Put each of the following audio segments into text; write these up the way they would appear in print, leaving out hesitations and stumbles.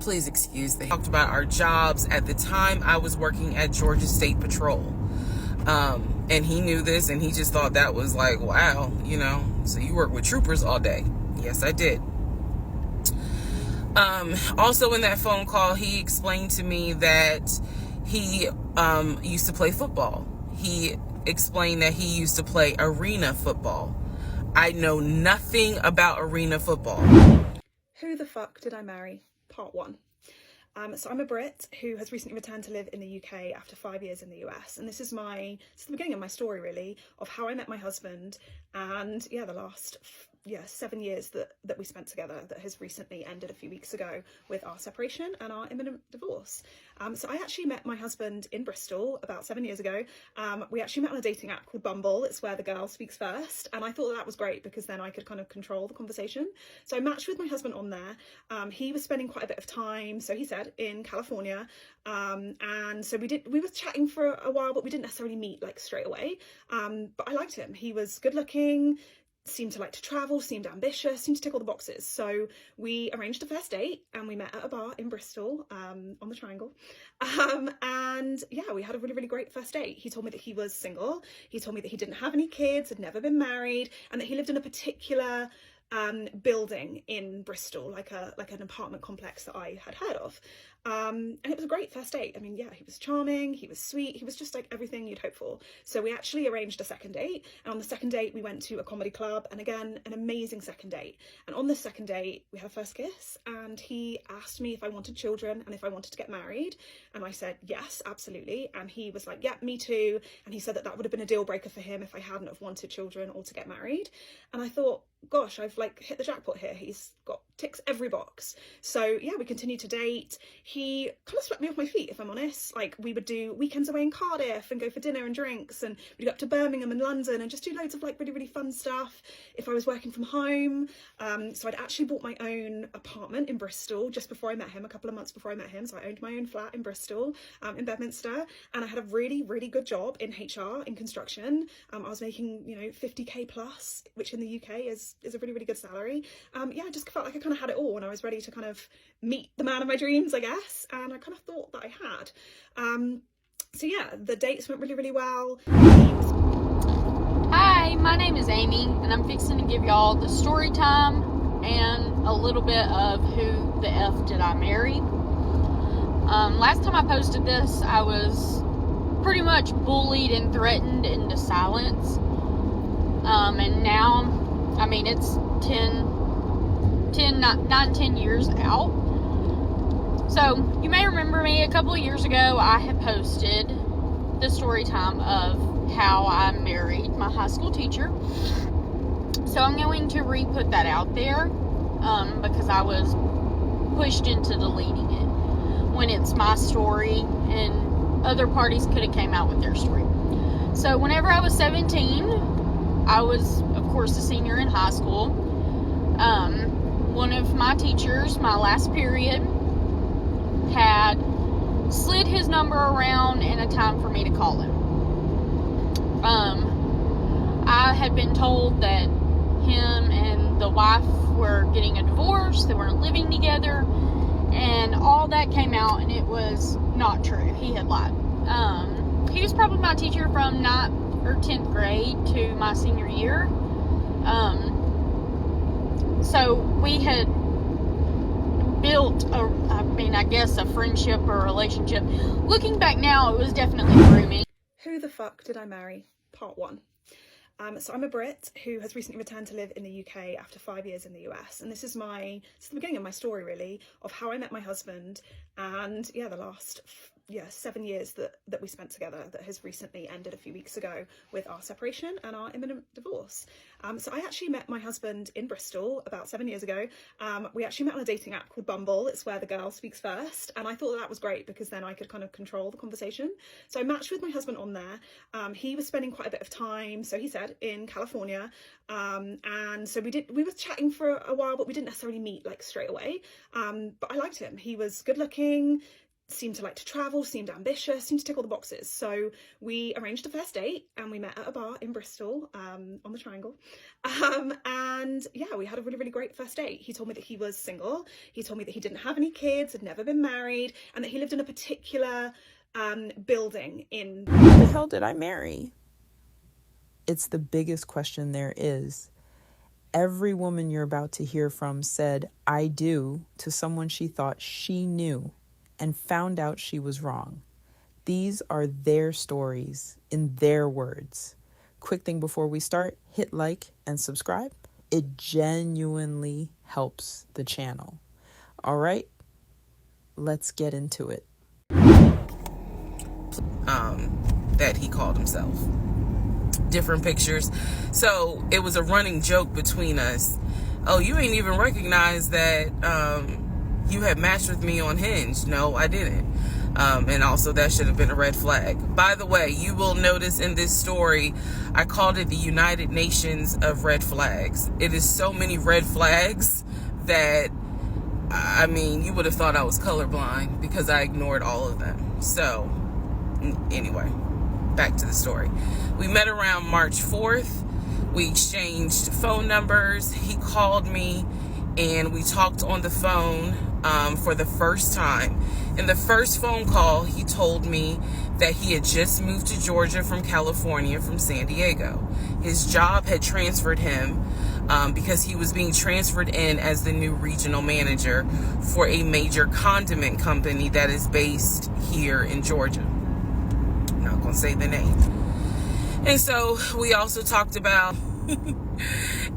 Please excuse me. Talked about our jobs. At the time, I was working at Georgia State Patrol. And he knew this, and he just thought that was like, wow, you know, so you work with troopers all day. Yes, I did. Also in that phone call, he explained to me that he used to play football. He explained that he used to play arena football. I know nothing about arena football. Who the fuck did I marry? Part 1. So I'm a Brit who has recently returned to live in the UK after 5 years in the US, and this is the beginning of my story, really, of how I met my husband, and the last 7 years that we spent together, that has recently ended a few weeks ago with our separation and our imminent divorce. So I actually met my husband in Bristol about 7 years ago. We actually met on a dating app called Bumble. It's where the girl speaks first, and I thought that was great because then I could kind of control the conversation. So I matched with my husband on there. He was spending quite a bit of time, so he said, in California, and so we were chatting for a while, but we didn't necessarily meet like straight away. But I liked him. He was good looking, seemed to like to travel, seemed ambitious, seemed to tick all the boxes. So we arranged a first date and we met at a bar in Bristol, on the Triangle. And we had a really, really great first date. He told me that he was single. He told me that he didn't have any kids, had never been married, and that he lived in a particular building in Bristol, like an apartment complex that I had heard of. And it was a great first date. I mean, he was charming, he was sweet, he was just like everything you'd hope for. So we actually arranged a second date, and on the second date we went to a comedy club, and again, an amazing second date. And on the second date we had a first kiss, and he asked me if I wanted children and if I wanted to get married, and I said yes, absolutely. And he was like, yeah, me too. And he said that would have been a deal breaker for him if I hadn't have wanted children or to get married. And I thought, gosh, I've like hit the jackpot here. He's ticks every box. So we continued to date. He kind of swept me off my feet, if I'm honest. Like, we would do weekends away in Cardiff and go for dinner and drinks, and we'd go up to Birmingham and London and just do loads of like really, really fun stuff if I was working from home. So I'd actually bought my own apartment in Bristol just before I met him, a couple of months before I met him. So I owned my own flat in Bristol, in Bedminster, and I had a really, really good job in HR, in construction. I was making 50k plus, which in the UK is a really, really good salary. I just felt like I kind of had it all, and I was ready to kind of meet the man of my dreams, I guess, and I kind of thought that I had. The dates went really, really well. Hi, my name is Amy, and I'm fixing to give y'all the story time and a little bit of who the F did I marry. Last time I posted this, I was pretty much bullied and threatened into silence. And now, I mean, it's 10 years out. So you may remember me a couple of years ago. I had posted the story time of how I married my high school teacher. So I'm going to re-put that out there, because I was pushed into deleting it when it's my story and other parties could have came out with their story. So whenever I was 17, I was, of course, a senior in high school. One of my teachers, my last period, had slid his number around in a time for me to call him. I had been told that him and the wife were getting a divorce, they weren't living together, and all that came out, and it was not true. He had lied. He was probably my teacher from 9th or 10th grade to my senior year. So we had built a friendship or a relationship. Looking back now, it was definitely grooming. Who the fuck did I marry? Part 1. So I'm a Brit who has recently returned to live in the UK after 5 years in the US, and this is the beginning of my story, really, of how I met my husband, and the last 7 years that we spent together, that has recently ended a few weeks ago with our separation and our imminent divorce. So I actually met my husband in Bristol about 7 years ago. We actually met on a dating app called Bumble. It's where the girl speaks first, and I thought that was great because then I could kind of control the conversation. So I matched with my husband on there. He was spending quite a bit of time, so he said, in California, and so we were chatting for a while, but we didn't necessarily meet like straight away. But I liked him. He was good looking, seemed to like to travel, seemed ambitious, seemed to tick all the boxes. So we arranged a first date and we met at a bar in Bristol, on the Triangle. And yeah, we had a really, really great first date. He told me that he was single. He told me that he didn't have any kids, had never been married, and that he lived in a particular building in... Who the hell did I marry? It's the biggest question there is. Every woman you're about to hear from said, I do, to someone she thought she knew and found out she was wrong. These are their stories in their words. Quick thing before we start, hit like and subscribe. It genuinely helps the channel. All right, let's get into it. That he called himself. Different pictures. So it was a running joke between us. Oh, you ain't even recognize that you had matched with me on Hinge. No, I didn't. And also that should have been a red flag. By the way, you will notice in this story, I called it the United Nations of red flags. It is so many red flags that, I mean, you would have thought I was colorblind because I ignored all of them. So anyway, back to the story. We met around March 4th. We exchanged phone numbers. He called me and we talked on the phone for the first time. In the first phone call, he told me that he had just moved to Georgia from California, from San Diego. His job had transferred him because he was being transferred in as the new regional manager for a major condiment company that is based here in Georgia. I'm not going to say the name. And so we also talked about,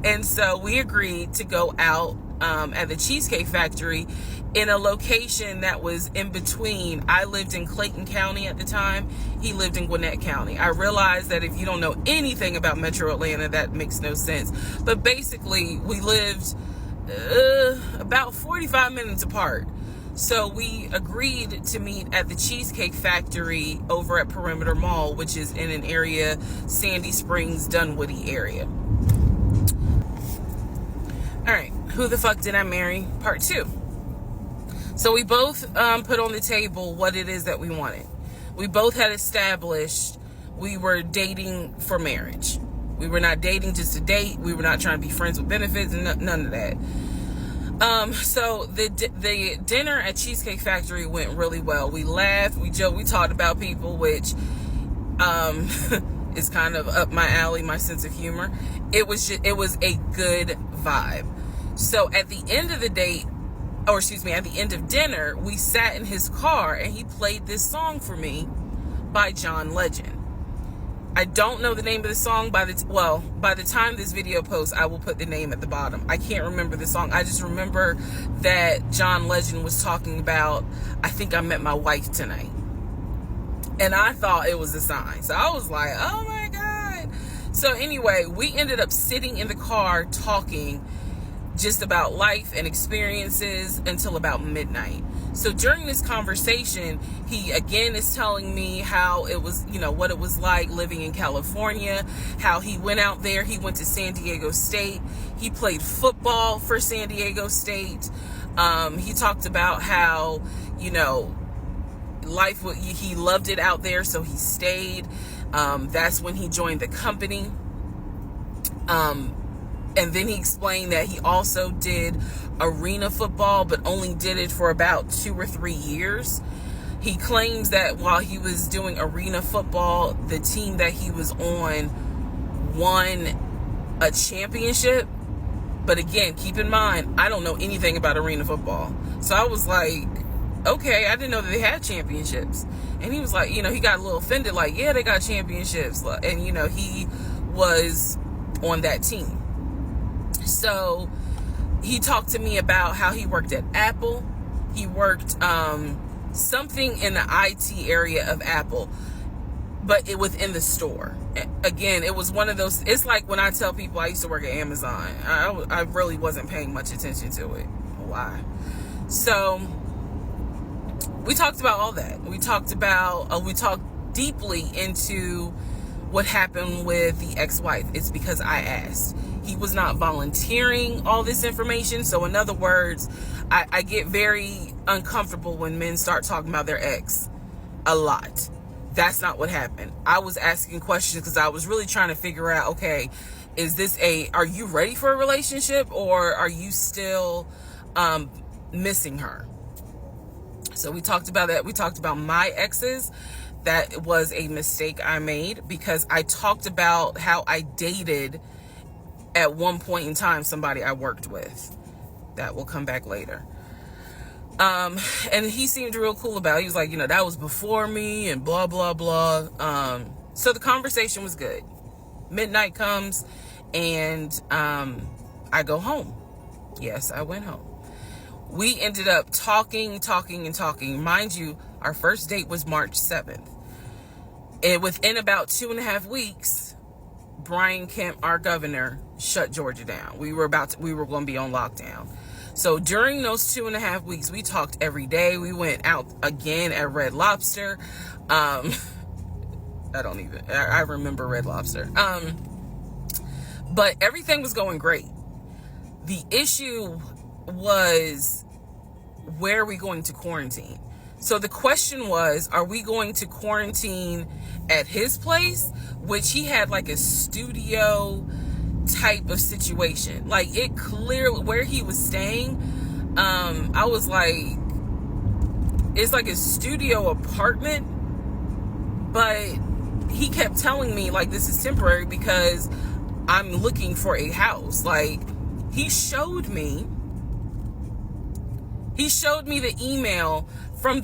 and so we agreed to go out at the Cheesecake Factory in a location that was in between. I lived in Clayton County at the time. He lived in Gwinnett County. I realized that if you don't know anything about Metro Atlanta, that makes no sense. But basically, we lived about 45 minutes apart. So we agreed to meet at the Cheesecake Factory over at Perimeter Mall, which is in an area, Sandy Springs, Dunwoody area. All right, who the fuck did I marry? Part 2. So we both put on the table what it is that we wanted. We both had established we were dating for marriage. We were not dating just to date. We were not trying to be friends with benefits and none of that. So the dinner at Cheesecake Factory went really well. We laughed, we joked, we talked about people, which is kind of up my alley, my sense of humor. It was a good vibe. So at the end of the date, at the end of dinner, we sat in his car and he played this song for me by John Legend. I don't know the name of the song. By the time this video posts, I will put the name at the bottom. I can't remember the song. I just remember that John Legend was talking about, I think I met my wife tonight. And I thought it was a sign. So I was like, oh my God. So anyway, we ended up sitting in the car talking just about life and experiences until about midnight. So during this conversation, he again is telling me how it was, what it was like living in California, how he went out there. He went to San Diego State. He played football for San Diego State. He talked about how, he loved it out there, so he stayed. That's when he joined the company. And then he explained that he also did arena football, but only did it for about 2 or 3 years. He claims that while he was doing arena football, the team that he was on won a championship. But again, keep in mind, I don't know anything about arena football. So I was like, okay, I didn't know that they had championships. And he was like, he got a little offended, like, yeah, they got championships. And, he was on that team. So he talked to me about how he worked at Apple. He worked something in the IT area of Apple, but it within the store. Again, it was one of those, it's like when I tell people I used to work at Amazon. I really wasn't paying much attention to it. Why? So we talked about all that. We talked deeply into what happened with the ex-wife. It's because I asked. He was not volunteering all this information. So in other words, I get very uncomfortable when men start talking about their ex a lot. That's not what happened. I was asking questions because I was really trying to figure out, okay, are you ready for a relationship, or are you still missing her? So we talked about that. We talked about my exes. That was a mistake I made because I talked about how I dated at one point in time somebody I worked with. That will come back later. And he seemed real cool about it. He was like, that was before me and blah, blah, blah. So the conversation was good. Midnight comes and I go home. Yes, I went home. We ended up talking. Mind you, our first date was March 7th. And within about 2.5 weeks, Brian Kemp, our governor, shut Georgia down. We were going to be on lockdown. So during those 2.5 weeks, we talked every day. We went out again at Red Lobster. I remember Red Lobster. But everything was going great. The issue was, where are we going to quarantine? So the question was, are we going to quarantine at his place, which he had like a studio type of situation. Like, it clearly, where he was staying, I was like, it's like a studio apartment, but he kept telling me like, this is temporary because I'm looking for a house. Like, he showed me the email from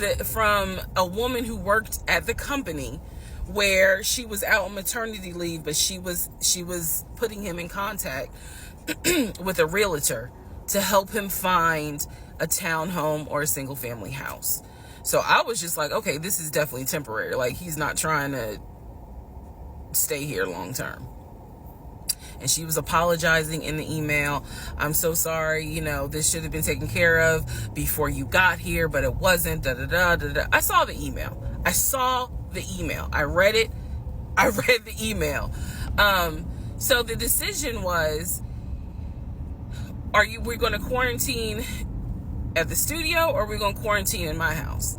a woman who worked at the company where she was out on maternity leave, but she was putting him in contact with a realtor to help him find a townhome or a single family house. So I was just like, okay, this is definitely temporary. Like, he's not trying to stay here long term. And she was apologizing in the email. I'm so sorry, this should have been taken care of before you got here, but it wasn't, I saw the email. I read it. I read the email. So the decision was, we're going to quarantine at the studio, or we're going to quarantine in my house?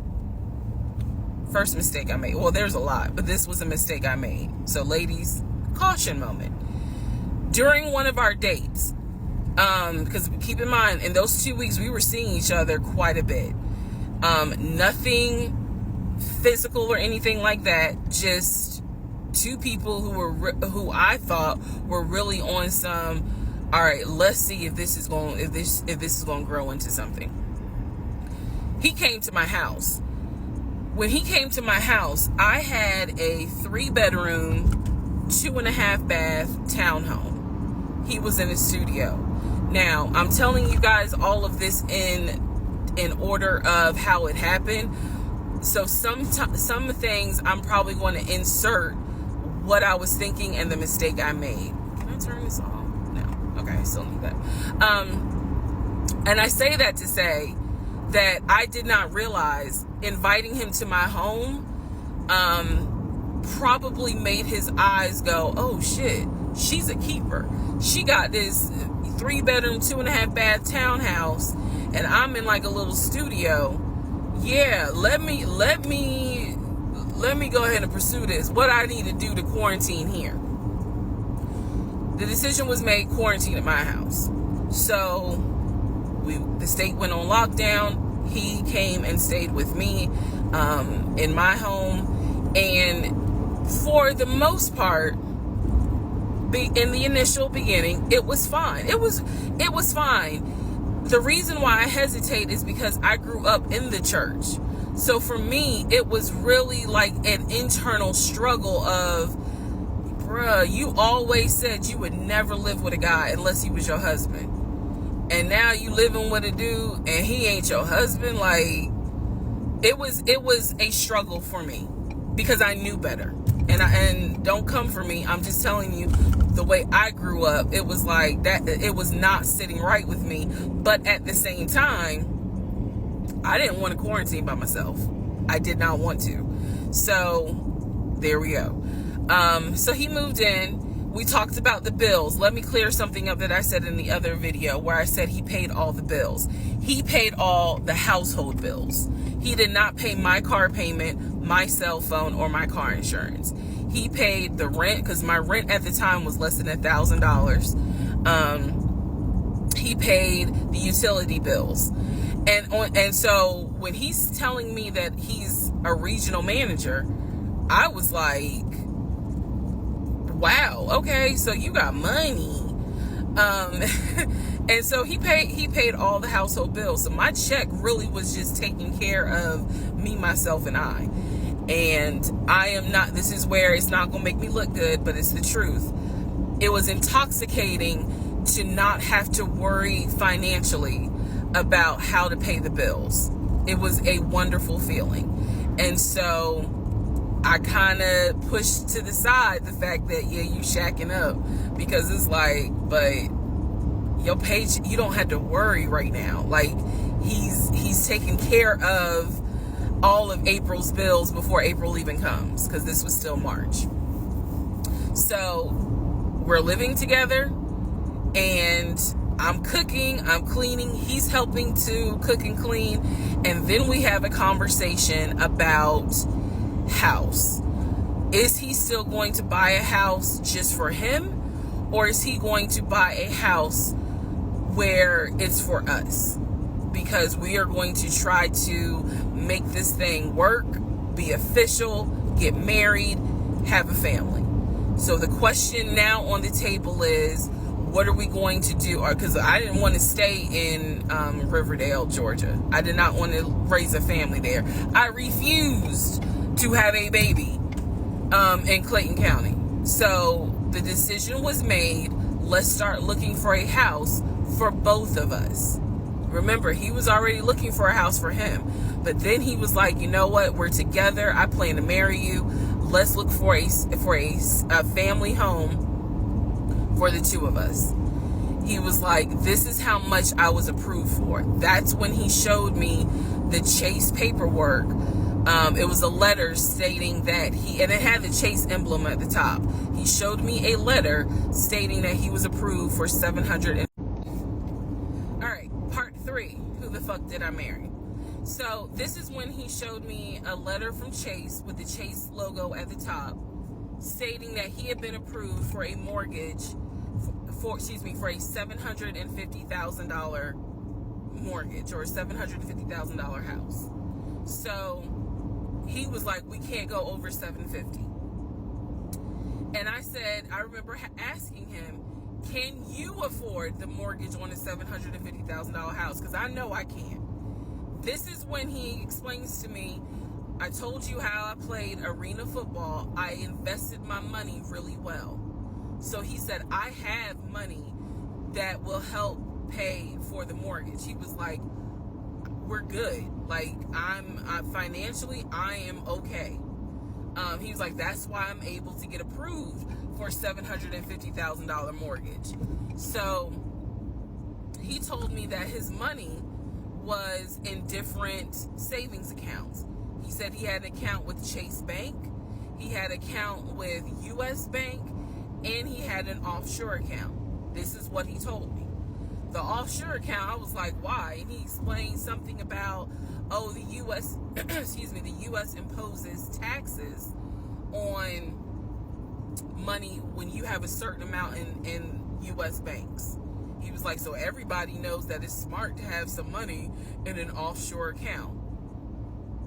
First mistake I made. Well, there's a lot, but this was a mistake I made. So ladies, caution moment. During one of our dates, because keep in mind, in those 2 weeks, we were seeing each other quite a bit. Nothing physical or anything like that, just two people who I thought were really on some, all right, let's see if this is going to grow into something. He came to my house. When he came to my house, I had a 3-bedroom, 2.5-bath townhome. He was in a studio. Now, I'm telling you guys all of this in order of how it happened. So some things I'm probably going to insert what I was thinking and the mistake I made. Can I turn this off? No. Okay, I still need that. And I say that to say that I did not realize inviting him to my home probably made his eyes go, oh shit, she's a keeper. She got this 3-bedroom, 2.5-bath townhouse, and I'm in like a little studio. Yeah, let me go ahead and pursue this. What I need to do to quarantine here. The decision was made, quarantine at my house. So the state went on lockdown. He came and stayed with me in my home, and for the most part, in the initial beginning, it was fine. It was fine. The reason why I hesitate is because I grew up in the church. So for me, it was really like an internal struggle of, bruh, you always said you would never live with a guy unless he was your husband. And now you living with a dude and he ain't your husband. Like, it was a struggle for me because I knew better. And don't come for me. I'm just telling you the way I grew up. It was like that. It was not sitting right with me. But at the same time, I didn't want to quarantine by myself. I did not want to. So there we go. So he moved in. we talked about the bills. Let me clear something up that I said in the other video where I said he paid all the bills. He paid all the household bills. He did not pay my car payment, my cell phone, or my car insurance. He paid the rent, because my rent at the time was less than $1,000. He paid the utility bills. And so when he's telling me that he's a regional manager, I was like, wow, okay, so you got money. And so he paid all the household bills. So my check really was just taking care of me, myself, and I. And I am not, this is where it's not gonna make me look good, but it's the truth. It was intoxicating to not have to worry financially about how to pay the bills. It was a wonderful feeling. And so I kind of pushed to the side the fact that, yeah, you shacking up, because it's like, but your page, you don't have to worry right now. Like, he's taking care of all of April's bills before April even comes, because this was still March. So we're living together, and I'm cooking, I'm cleaning, he's helping to cook and clean, and then we have a conversation about house. Is he still going to buy a house just for him, or is he going to buy a house where it's for us? Because we are going to try to make this thing work, be official, get married, have a family. So the question now on the table is, what are we going to do? Because I didn't want to stay in Riverdale, Georgia. I did not want to raise a family there. I refused to have a baby in Clayton County. So the decision was made, let's start looking for a house for both of us. Remember, he was already looking for a house for him. But then he was like, you know what? We're together. I plan to marry you. Let's look for a family home for the two of us. He was like, this is how much I was approved for. That's when he showed me the Chase paperwork. It was a letter stating that and it had the Chase emblem at the top. He showed me a letter stating that he was approved for $700. All right, part 3. Who the fuck did I marry? So this is when he showed me a letter from Chase with the Chase logo at the top, stating that he had been approved for a mortgage for a $750,000 mortgage, or a $750,000 house. So he was like, we can't go over $750,000. And I said, I remember asking him, can you afford the mortgage on a $750,000 house? Because I know I can't. This is when he explains to me, I told you how I played arena football. I invested my money really well. So he said, I have money that will help pay for the mortgage. He was like, we're good. Like, I'm financially, I am okay. He was like, that's why I'm able to get approved for $750,000 mortgage. So he told me that his money was in different savings accounts. He said he had an account with Chase Bank, he had an account with US Bank, and he had an offshore account. This is what he told me. The offshore account, I was like, why? And he explained something about, the U.S., the U.S. imposes taxes on money when you have a certain amount in U.S. banks. He was like, so everybody knows that it's smart to have some money in an offshore account.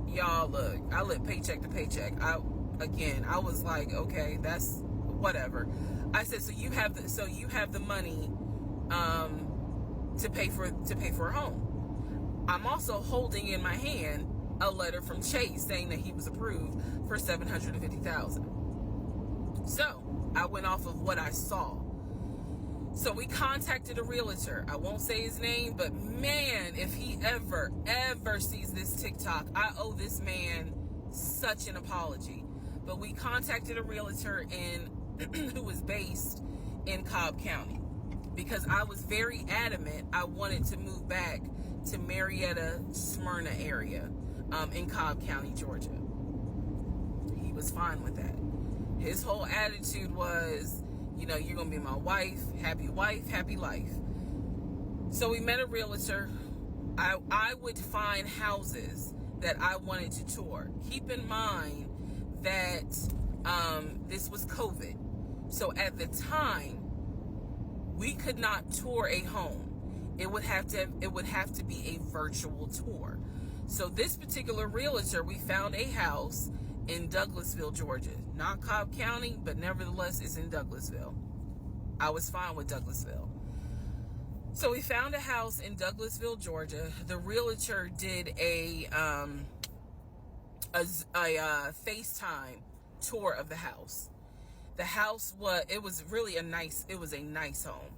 Y'all, look, I live paycheck to paycheck. I was like, okay, that's whatever. I said, so you have the money to pay for a home. I'm also holding in my hand a letter from Chase saying that he was approved for $750,000. So I went off of what I saw. So we contacted a realtor. I won't say his name, but man, if he ever sees this TikTok, I owe this man such an apology. But we contacted a realtor who was based in Cobb County, because I was very adamant I wanted to move back to Marietta, Smyrna area in Cobb County, Georgia. He was fine with that. His whole attitude was, you're gonna be my wife, happy life. So we met a realtor. I would find houses that I wanted to tour. Keep in mind that this was COVID. So at the time, we could not tour a home. It would have to be a virtual tour. So this particular realtor, we found a house in Douglasville, Georgia. Not Cobb County, but nevertheless, it's in Douglasville. I was fine with Douglasville. So we found a house in Douglasville, Georgia. The realtor did a FaceTime tour of the house. The house was a nice home.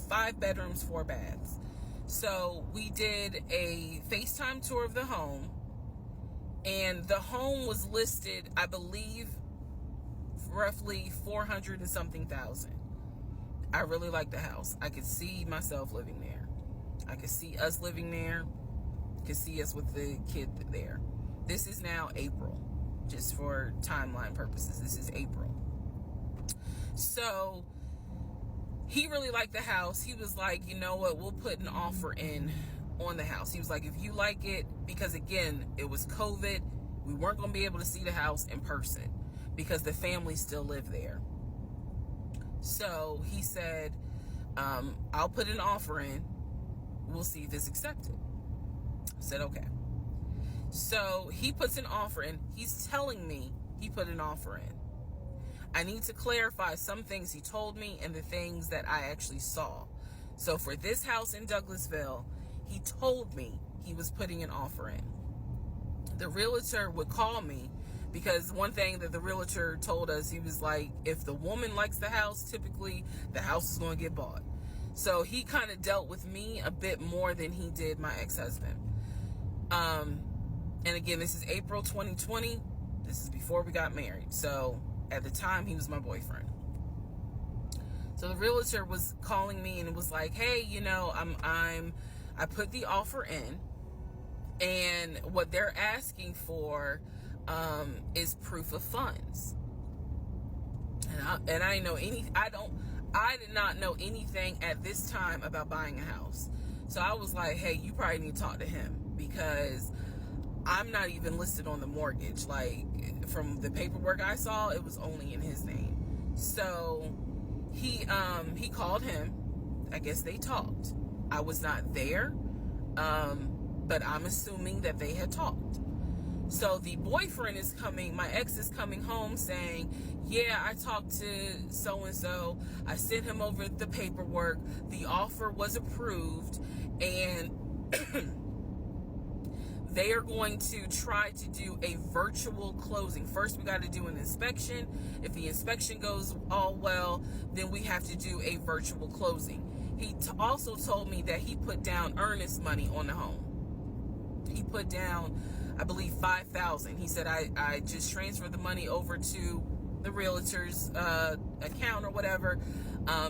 5 bedrooms, 4 baths. So we did a FaceTime tour of the home, and the home was listed, I believe, roughly 400 and something thousand. I really liked the house. I could see myself living there. I could see us living there. Could see us with the kid there. This is now April, just for timeline purposes. This is April. So he really liked the house. He was like, you know what, we'll put an offer in on the house. He was like, if you like it, because again, it was COVID. We weren't going to be able to see the house in person because the family still lived there. So he said, I'll put an offer in. We'll see if it's accepted. I said, okay. So he puts an offer in. He's telling me he put an offer in. I need to clarify some things he told me and the things that I actually saw. So for this house in Douglasville, he told me he was putting an offer in. The realtor would call me, because one thing that the realtor told us, he was like, if the woman likes the house, typically the house is going to get bought. So he kind of dealt with me a bit more than he did my ex-husband. And again, this is April 2020. This is before we got married. So at the time, he was my boyfriend. So the realtor was calling me and was like, hey, I put the offer in, and what they're asking for is proof of funds. And I did not know anything at this time about buying a house. So I was like, hey, you probably need to talk to him, because I'm not even listed on the mortgage. Like, from the paperwork I saw, it was only in his name. So he called him. I guess they talked. I was not there, but I'm assuming that they had talked. So the boyfriend is coming, my ex is coming home saying, yeah, I talked to so-and-so. I sent him over the paperwork. The offer was approved, and they are going to try to do a virtual closing. First, we got to do an inspection. If the inspection goes all well, then we have to do a virtual closing. He also told me that he put down earnest money on the home. He put down, I believe, $5,000. He said, I just transferred the money over to the realtor's account or whatever,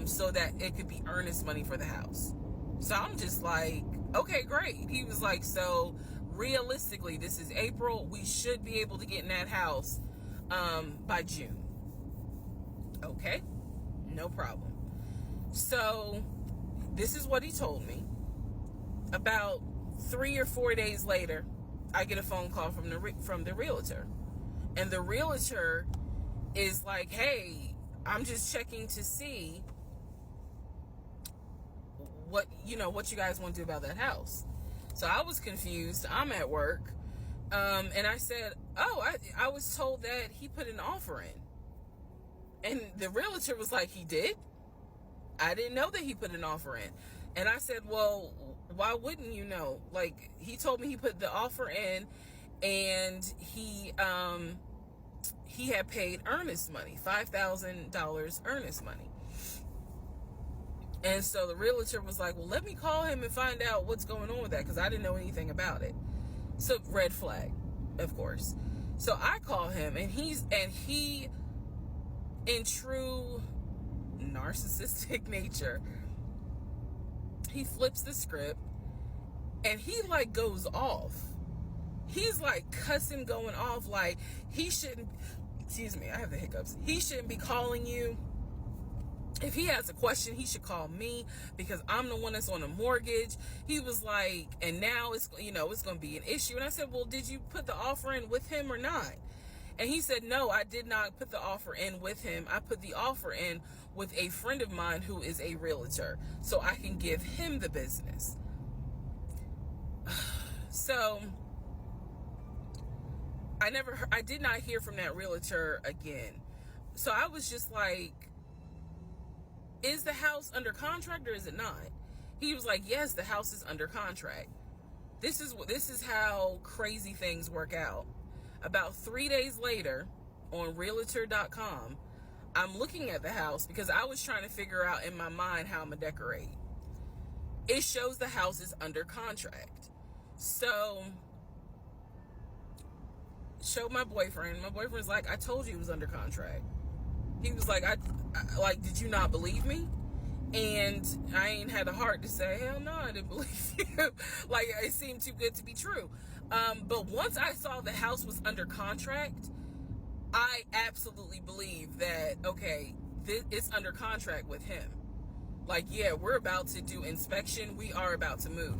so that it could be earnest money for the house. So I'm just like, okay, great. He was like, so realistically, this is April. We should be able to get in that house by June. Okay, no problem. So this is what he told me. About 3 or 4 days later, I get a phone call from the realtor, and the realtor is like, hey, I'm just checking to see what you guys want to do about that house. So I was confused. I'm at work, and I said, oh, I was told that he put an offer in. And the realtor was like, he did? I didn't know that he put an offer in. And I said, well, why wouldn't you know? Like, he told me he put the offer in, and he had paid earnest money, $5,000 earnest money. And so the realtor was like, well, let me call him and find out what's going on with that, because I didn't know anything about it. So red flag, of course. So I call him, and he, in true narcissistic nature, he flips the script, and he like goes off. He's like cussing, going off, like he shouldn't, excuse me, I have the hiccups. He shouldn't be calling you. if he has a question, he should call me because I'm the one that's on a mortgage. He was like, and now it's, it's going to be an issue. And I said, well, did you put the offer in with him or not? And he said, no, I did not put the offer in with him. I put the offer in with a friend of mine who is a realtor, so I can give him the business. So I did not hear from that realtor again. So I was just like, is the house under contract or is it not? He was like, yes, the house is under contract. This is how crazy things work out. About 3 days later, on realtor.com, I'm looking at the house because I was trying to figure out in my mind how I'm gonna decorate. It shows the house is under contract. So, showed my boyfriend. My boyfriend's like, I told you it was under contract. He was like, I did you not believe me? And I ain't had the heart to say, hell no, I didn't believe you. Like, it seemed too good to be true. But once I saw the house was under contract, I absolutely believe that, okay, it's under contract with him. Like, yeah, we're about to do inspection. We are about to move.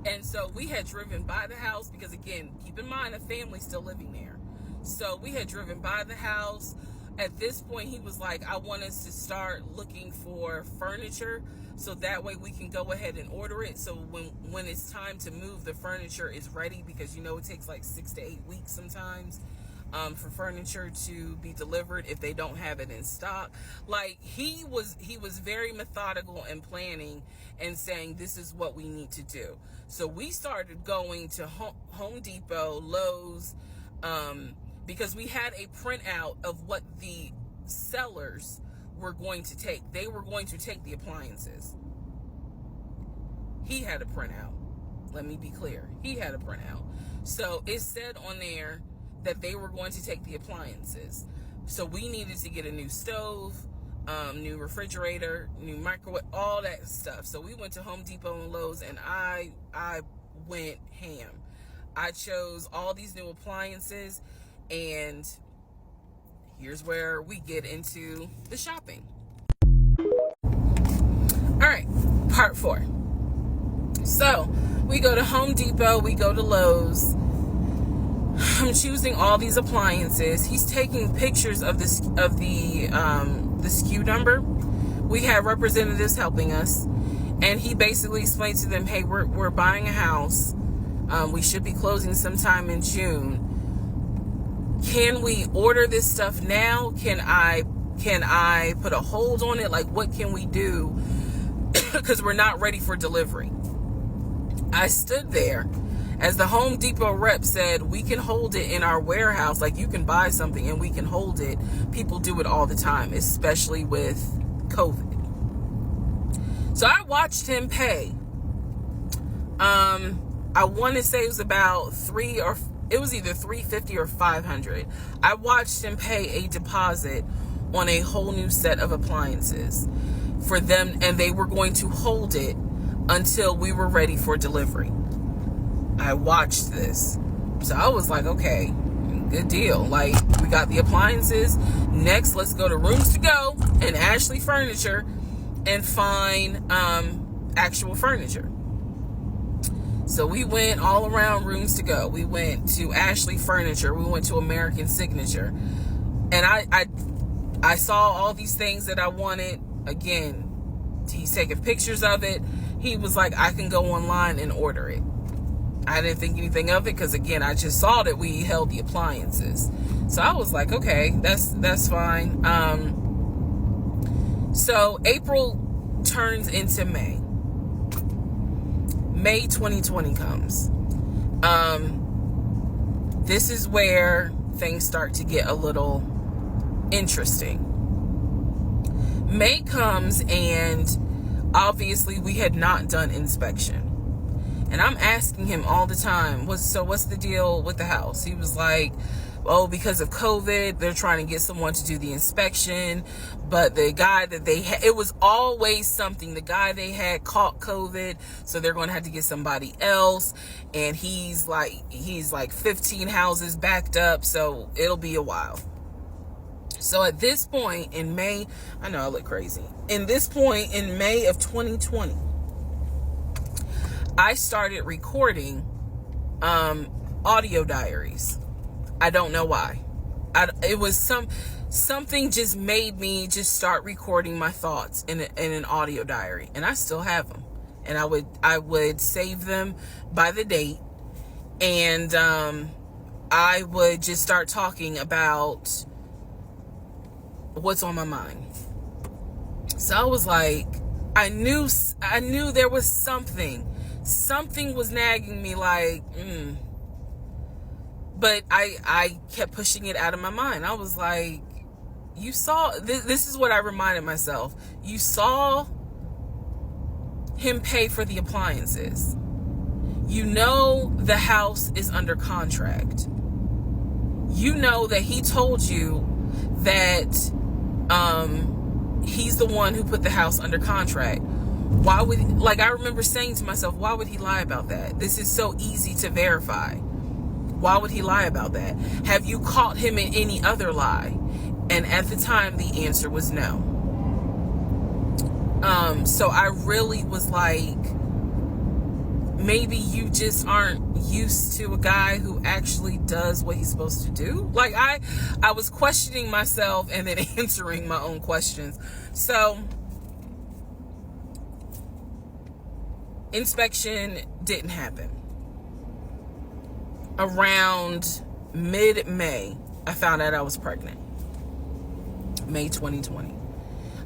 And so we had driven by the house because, again, keep in mind, a family's still living there. So we had driven by the house. At this point, he was like, I want us to start looking for furniture so that way we can go ahead and order it. So when it's time to move, the furniture is ready because, it takes like 6 to 8 weeks sometimes for furniture to be delivered if they don't have it in stock. Like, he was very methodical and planning and saying, this is what we need to do. So we started going to Home Depot, Lowe's, because we had a printout of what the sellers were going to take. They were going to take the appliances. He had a printout. Let me be clear. He had a printout. So it said on there that they were going to take the appliances. So we needed to get a new stove, new refrigerator, new microwave, all that stuff. So we went to Home Depot and Lowe's, and I went ham. I chose all these new appliances. And here's where we get into the shopping. All right, part 4. So we go to Home Depot, we go to Lowe's. I'm choosing all these appliances. He's taking pictures of the SKU number. We had representatives helping us, and he basically explained to them, hey, we're buying a house. We should be closing sometime in June. Can we order this stuff now? Can I put a hold on it? Like, what can we do? Because we're not ready for delivery. I stood there as the Home Depot rep said, we can hold it in our warehouse. Like, you can buy something and we can hold it. People do it all the time, especially with COVID. So I watched him pay. I want to say it was about it was either $350 or $500. I watched him pay a deposit on a whole new set of appliances for them, and they were going to hold it until we were ready for delivery. I watched this. So I was like, okay, good deal. Like, we got the appliances. Next, let's go to Rooms to Go and Ashley Furniture and find actual furniture. So we went all around Rooms to Go. We went to Ashley Furniture. We went to American Signature. And I saw all these things that I wanted. Again, he's taking pictures of it. He was like, I can go online and order it. I didn't think anything of it because, again, I just saw that we held the appliances. So I was like, okay, that's fine. So April turns into May. May 2020 comes. This is where things start to get a little interesting. May comes, and obviously we had not done inspection. And I'm asking him all the time, what's the deal with the house? He was like, oh, because of COVID, they're trying to get someone to do the inspection. But the guy that they had, it was always something. The guy they had caught COVID, so they're going to have to get somebody else. And he's like 15 houses backed up, so it'll be a while. So at this point in May, I know I look crazy. In this point in May of 2020, I started recording audio diaries. I don't know why. It was something just made me just start recording my thoughts in an audio diary, and I still have them. And I would save them by the date, and I would just start talking about what's on my mind. So I was like, I knew there was something was nagging me, like, but I kept pushing it out of my mind. I was like, you saw, this is what I reminded myself. You saw him pay for the appliances. You know the house is under contract. You know that he told you that he's the one who put the house under contract. Why would, like, I remember saying to myself, why would he lie about that? This is so easy to verify. Why would he lie about that? Have you caught him in any other lie? And at the time, the answer was no. So I really was like, maybe you just aren't used to a guy who actually does what he's supposed to do. Like, I was questioning myself and then answering my own questions. So inspection didn't happen. Around mid-May, I found out I was pregnant. May 2020.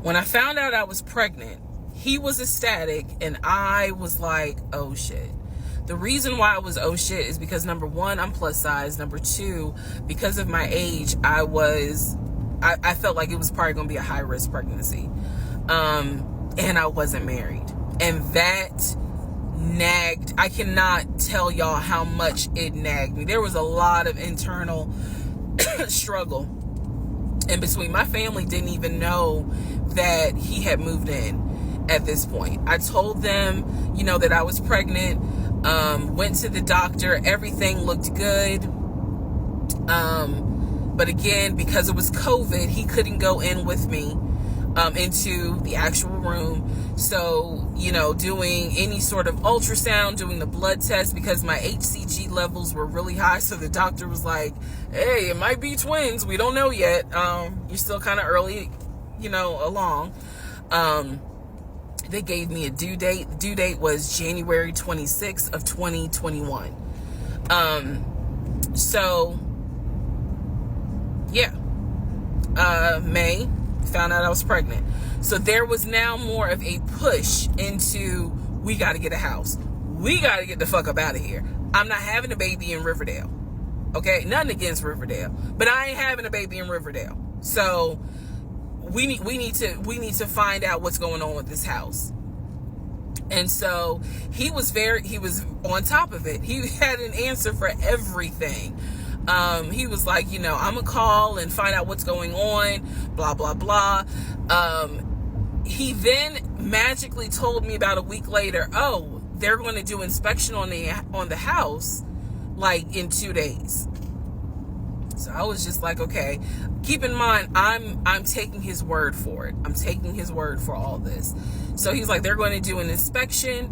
When I found out I was pregnant, he was ecstatic and I was like, oh shit. The reason why I was oh shit is because, number one, I'm plus size. Number two, because of my age, I felt like it was probably going to be a high risk pregnancy. And I wasn't married. And that nagged. I cannot tell y'all how much it nagged me. There was a lot of internal struggle in between. My family didn't even know that he had moved in at this point. I told them, that I was pregnant, went to the doctor, everything looked good. But again, because it was COVID, he couldn't go in with me into the actual room. So, doing any sort of ultrasound, doing the blood test, because my HCG levels were really high. So the doctor was like, hey, it might be twins. We don't know yet. You're still kind of early, along. They gave me a due date. The due date was January 26th of 2021. So yeah, May, found out I was pregnant. So there was now more of a push into, we got to get a house. We got to get the fuck up out of here. I'm not having a baby in Riverdale. Okay, nothing against Riverdale, but I ain't having a baby in Riverdale. So we need to find out what's going on with this house. And so he was on top of it. He had an answer for everything. He was like, I'm gonna call and find out what's going on, blah, blah, blah. He then magically told me about a week later, oh, they're going to do inspection on the house, like, in 2 days. So I was just like, okay, keep in mind, I'm taking his word for it. I'm taking his word for all this. So he's like, they're going to do an inspection.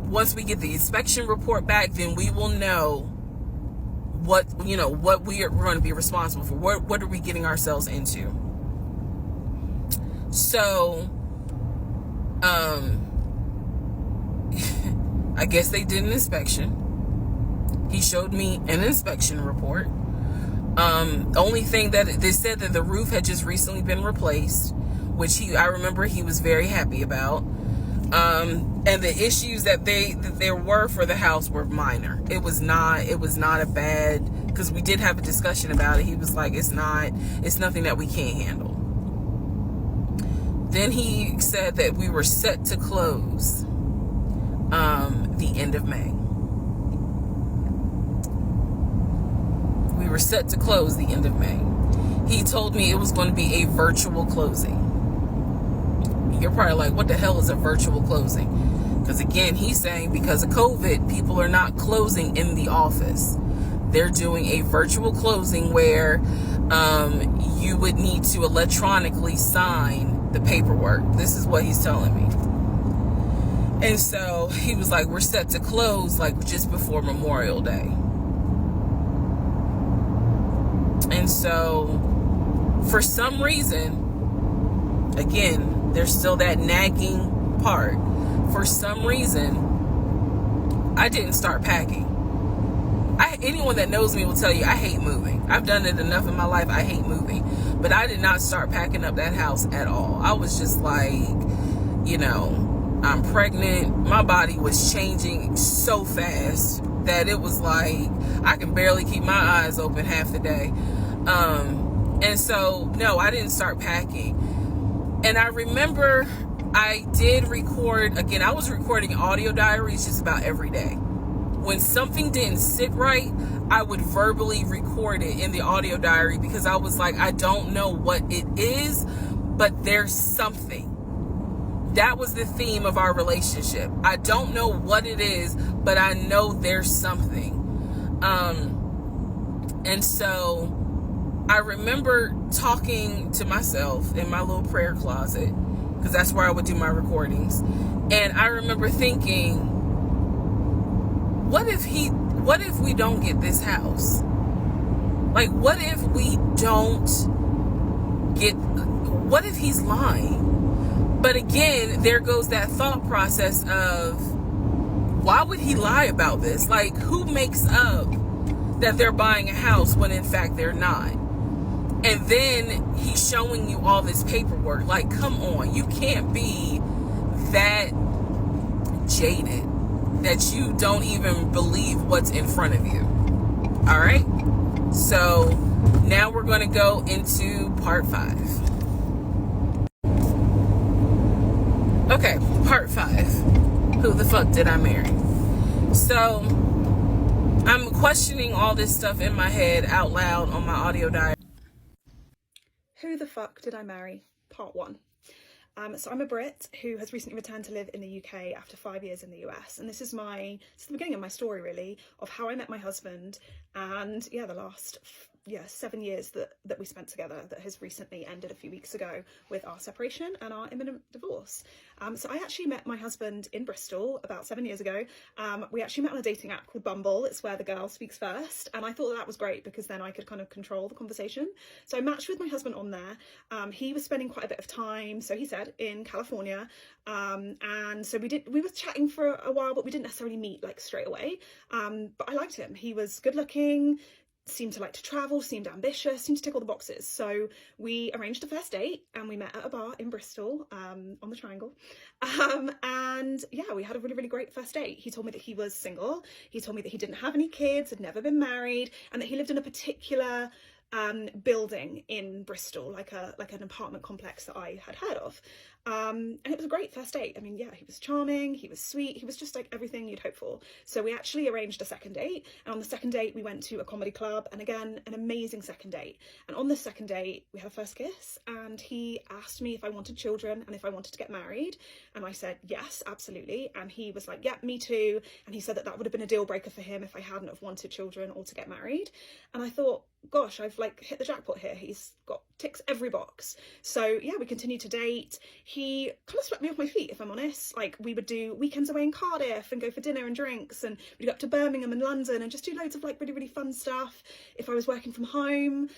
Once we get the inspection report back, then we will know what we're going to be responsible for. What are we getting ourselves into? So, I guess they did an inspection. He showed me an inspection report. Only thing that they said that the roof had just recently been replaced, which I remember he was very happy about. And the issues that there were for the house were minor. It was not a bad, because we did have a discussion about it. He was like, it's nothing that we can't handle. Then he said that we were set to close the end of May. We were set to close the end of May. He told me it was going to be a virtual closing. You're probably like, what the hell is a virtual closing? Because again, he's saying because of COVID, people are not closing in the office. They're doing a virtual closing where you would need to electronically sign the paperwork. This is what he's telling me. And so he was like, we're set to close like just before Memorial Day. And so for some reason, again, there's still that nagging part. For some reason, I didn't start packing. Anyone that knows me will tell you I hate moving. I've done it enough in my life. I hate moving. But I did not start packing up that house at all. I was just like, I'm pregnant. My body was changing so fast that it was like I can barely keep my eyes open half the day. And so, no, I didn't start packing. And I remember I did record, again, I was recording audio diaries just about every day. When something didn't sit right, I would verbally record it in the audio diary because I was like, I don't know what it is, but there's something. That was the theme of our relationship. I don't know what it is, but I know there's something. And so I remember talking to myself in my little prayer closet, because that's where I would do my recordings. And I remember thinking, what if we don't get this house? Like, what if he's lying? But again, there goes that thought process of, why would he lie about this? Like, who makes up that they're buying a house when in fact they're not? And then he's showing you all this paperwork. Like, come on, you can't be that jaded that you don't even believe what's in front of you. All right? So now we're going to go into part 5. Okay, part 5. Who the fuck did I marry? So I'm questioning all this stuff in my head out loud on my audio diary. Who the fuck did I marry? Part 1. So I'm a Brit who has recently returned to live in the UK after 5 years in the US. And this is the beginning of my story, really, of how I met my husband and, the last 7 years that we spent together, that has recently ended a few weeks ago with our separation and our imminent divorce. So I actually met my husband in Bristol about 7 years ago. We actually met on a dating app called Bumble. It's where the girl speaks first. And I thought that was great because then I could kind of control the conversation. So I matched with my husband on there. He was spending quite a bit of time, so he said, in California. And so we were chatting for a while, but we didn't necessarily meet like straight away. But I liked him. He was good looking, seemed to like to travel, seemed ambitious, seemed to tick all the boxes. So we arranged a first date and we met at a bar in Bristol, on the Triangle. And we had a really, really great first date. He told me that he was single. He told me that he didn't have any kids, had never been married, and that he lived in a particular building in Bristol, like an apartment complex that I had heard of. And it was a great first date. I mean, he was charming, he was sweet, he was just like everything you'd hope for. So we actually arranged a second date, and on the second date we went to a comedy club, and again, an amazing second date. And on the second date we had a first kiss, and he asked me if I wanted children and if I wanted to get married, and I said yes, absolutely. And he was like, yeah, me too. And he said that would have been a deal breaker for him if I hadn't have wanted children or to get married. And I thought, gosh, I've like hit the jackpot here. He's ticks every box. So we continued to date. He kind of swept me off my feet, if I'm honest. Like, we would do weekends away in Cardiff and go for dinner and drinks, and we'd go up to Birmingham and London and just do loads of like really, really fun stuff if I was working from home.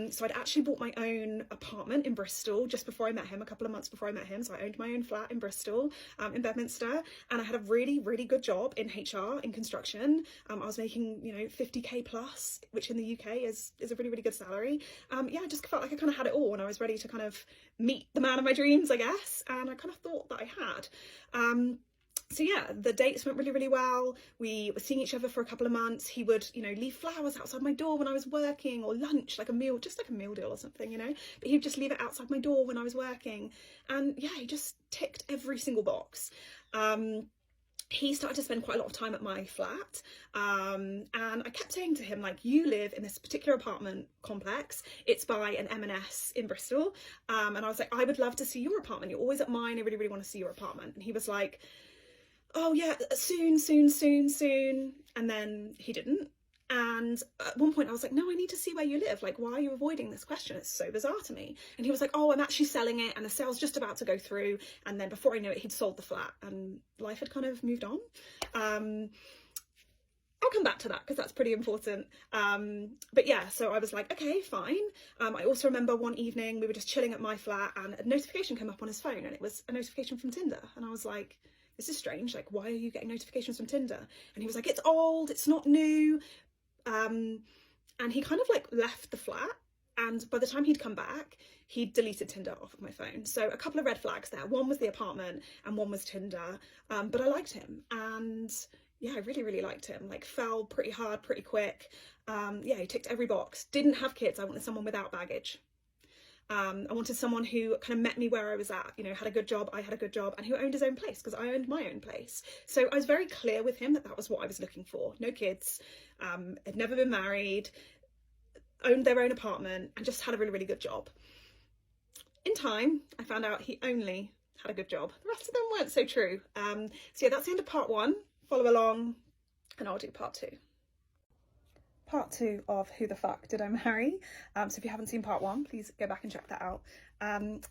So I'd actually bought my own apartment in Bristol just before I met him, a couple of months before I met him. So I owned my own flat in Bristol, in Bedminster, and I had a really, really good job in HR, in construction. I was making 50k plus, which in the UK is a really, really good salary. I just felt like I kind of had it all, and I was ready to kind of meet the man of my dreams, I guess. And I kind of thought that I had. The dates went really, really well. We were seeing each other for a couple of months. He would, leave flowers outside my door when I was working, or lunch, like a meal, just like a meal deal or something, but he'd just leave it outside my door when I was working. And he just ticked every single box. He started to spend quite a lot of time at my flat, and I kept saying to him, like, you live in this particular apartment complex, it's by an M&S in Bristol, and I was like, I would love to see your apartment, you're always at mine, I really, really want to see your apartment. And he was like, oh yeah, soon, and then he didn't. And at one point I was like, no, I need to see where you live. Like, why are you avoiding this question? It's so bizarre to me. And he was like, oh, I'm actually selling it and the sale's just about to go through. And then before I knew it, he'd sold the flat and life had kind of moved on. I'll come back to that because that's pretty important. But yeah, so I was like, okay, fine. I also remember one evening we were just chilling at my flat and a notification came up on his phone, and it was a notification from Tinder. And I was like, this is strange. Like, why are you getting notifications from Tinder? And he was like, it's old, it's not new. And he kind of like left the flat, and by the time he'd come back, he'd deleted Tinder off of my phone. So a couple of red flags there. One was the apartment and one was Tinder. But I liked him, and yeah, I really, really liked him. Like, fell pretty hard, pretty quick. Yeah, he ticked every box. Didn't have kids. I wanted someone without baggage. I wanted someone who kind of met me where I was at, you know, had a good job, I had a good job, and who owned his own place, because I owned my own place. So I was very clear with him that that was what I was looking for. No kids, had never been married, owned their own apartment, and just had a really, really good job. In time, I found out he only had a good job. The rest of them weren't so true. So yeah, that's the end of part one. Follow along and I'll do part two. Part two of Who the Fuck Did I Marry? So if you haven't seen part one, please go back and check that out.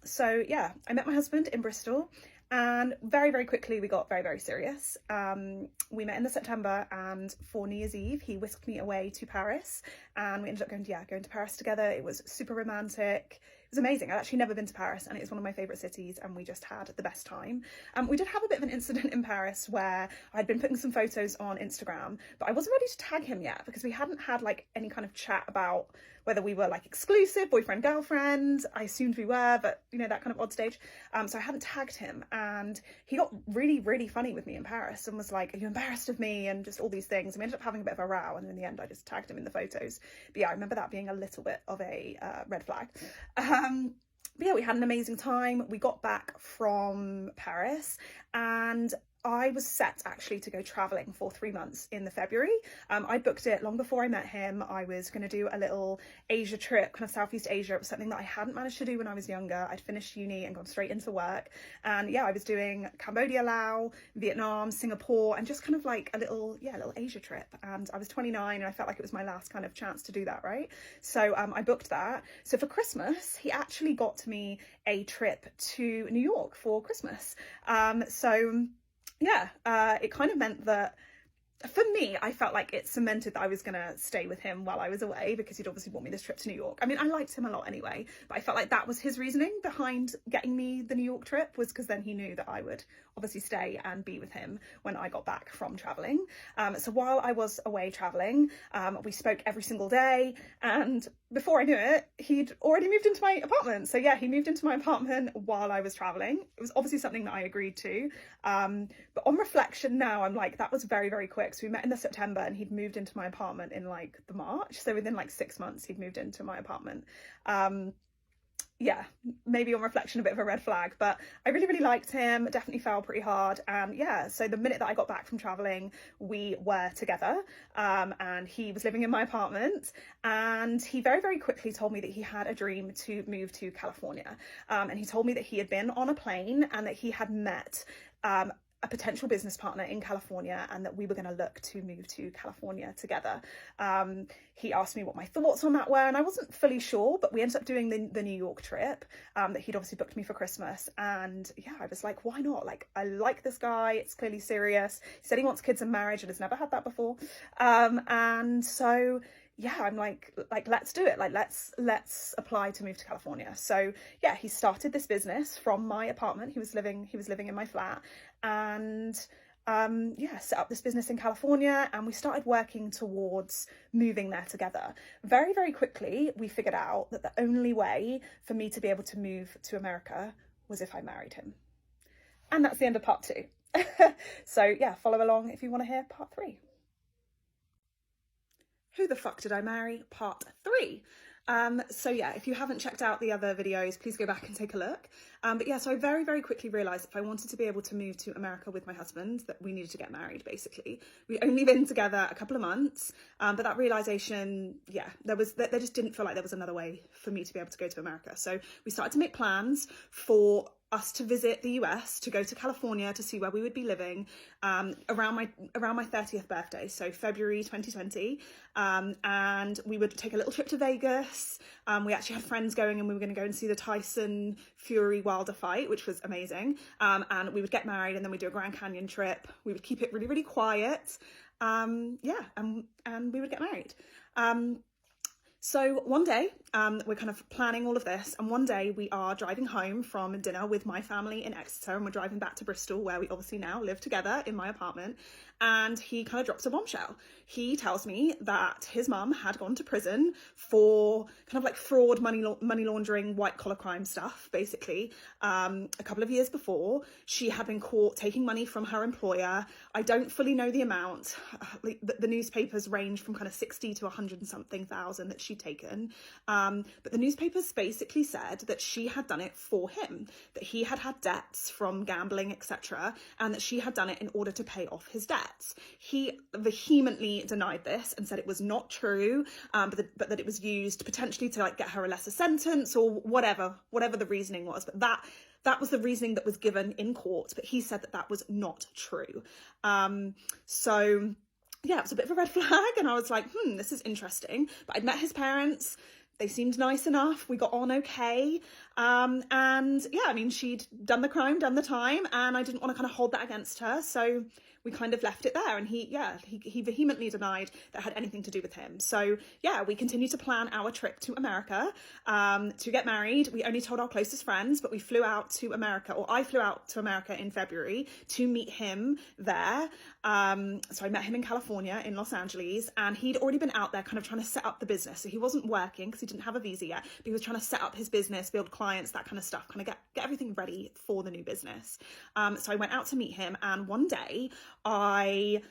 So yeah, I met my husband in Bristol, and very, very quickly we got very, very serious. We met in the September, and for New Year's Eve, he whisked me away to Paris, and we ended up going to Paris together. It was super romantic. It was amazing. I'd actually never been to Paris, and it's one of my favourite cities, and we just had the best time. We did have a bit of an incident in Paris where I'd been putting some photos on Instagram, but I wasn't ready to tag him yet because we hadn't had like any kind of chat about whether we were like exclusive, boyfriend, girlfriend. I assumed we were, but you know, that kind of odd stage. So I hadn't tagged him, and he got really, really funny with me in Paris and was like, are you embarrassed of me? And just all these things. And we ended up having a bit of a row, and in the end I just tagged him in the photos. But yeah, I remember that being a little bit of a red flag. But yeah, we had an amazing time. We got back from Paris, and I was set actually to go travelling for 3 months in the February. I booked it long before I met him. I was going to do a little Asia trip, kind of Southeast Asia. It was something that I hadn't managed to do when I was younger. I'd finished uni and gone straight into work. And yeah, I was doing Cambodia, Laos, Vietnam, Singapore, and just kind of like a little Asia trip. And I was 29 and I felt like it was my last kind of chance to do that, right? So I booked that. So for Christmas, he actually got me a trip to New York for Christmas. Yeah, it kind of meant that for me, I felt like it cemented that I was going to stay with him while I was away, because he'd obviously bought me this trip to New York. I mean, I liked him a lot anyway, but I felt like that was his reasoning behind getting me the New York trip, was because then he knew that I would obviously stay and be with him when I got back from traveling. So while I was away traveling, we spoke every single day, and before I knew it, he'd already moved into my apartment. So yeah, he moved into my apartment while I was traveling. It was obviously something that I agreed to. But on reflection now, I'm like, that was very, very quick. So we met in the September and he'd moved into my apartment in like the March. So within like 6 months, he'd moved into my apartment. Yeah, maybe on reflection a bit of a red flag, but I really, really liked him. Definitely fell pretty hard. And yeah, so the minute that I got back from traveling, we were together, and he was living in my apartment, and he very, very quickly told me that he had a dream to move to California. And he told me that he had been on a plane and that he had met a potential business partner in California, and that we were going to look to move to California together. He asked me what my thoughts on that were, and I wasn't fully sure, but we ended up doing the New York trip that he'd obviously booked me for Christmas. And yeah, I was like, why not? Like, I like this guy. It's clearly serious. He said he wants kids and marriage and has never had that before. And so yeah, I'm like, let's do it. Like, let's apply to move to California. So yeah, he started this business from my apartment. He was living in my flat, and yeah, set up this business in California, and we started working towards moving there together. Very, very quickly, we figured out that the only way for me to be able to move to America was if I married him. And that's the end of part 2. So yeah, follow along if you want to hear part 3. Who the Fuck Did I Marry? Part 3. So yeah, if you haven't checked out the other videos, please go back and take a look. But yeah, so I very, very quickly realised if I wanted to be able to move to America with my husband, that we needed to get married, basically. We'd only been together a couple of months, but that realisation, yeah, there just didn't feel like there was another way for me to be able to go to America. So we started to make plans for us to visit the US, to go to California to see where we would be living around my 30th birthday, so February 2020. And we would take a little trip to Vegas. We actually had friends going, and we were going to go and see the Tyson Fury Wilder fight, which was amazing. And we would get married, and then we'd do a Grand Canyon trip. We would keep it really, really quiet. And we would get married. So one day, we're kind of planning all of this, and one day we are driving home from dinner with my family in Exeter, and we're driving back to Bristol, where we obviously now live together in my apartment, and he kind of drops a bombshell. He tells me that his mum had gone to prison for kind of like fraud, money laundering, white collar crime stuff, basically. A couple of years before, she had been caught taking money from her employer. I don't fully know the amount. The newspapers range from kind of 60 to 100 and something thousand that she'd taken. But the newspapers basically said that she had done it for him, that he had had debts from gambling, etc., and that she had done it in order to pay off his debts. He vehemently denied this and said it was not true, but that it was used potentially to like get her a lesser sentence or whatever the reasoning was. But that was the reasoning that was given in court, but he said that was not true. So yeah, it was a bit of a red flag, and I was like, this is interesting. But I'd met his parents. They seemed nice enough. We got on okay. And yeah, I mean, she'd done the crime, done the time, and I didn't want to kind of hold that against her. So we kind of left it there. And he vehemently denied that had anything to do with him. So yeah, we continued to plan our trip to America to get married. We only told our closest friends, but we flew out to America, or I flew out to America in February to meet him there. So I met him in California, in Los Angeles, and he'd already been out there kind of trying to set up the business. So he wasn't working because he didn't have a visa yet, but he was trying to set up his business, build clients, that kind of stuff, kind of get everything ready for the new business. So I went out to meet him, and one day I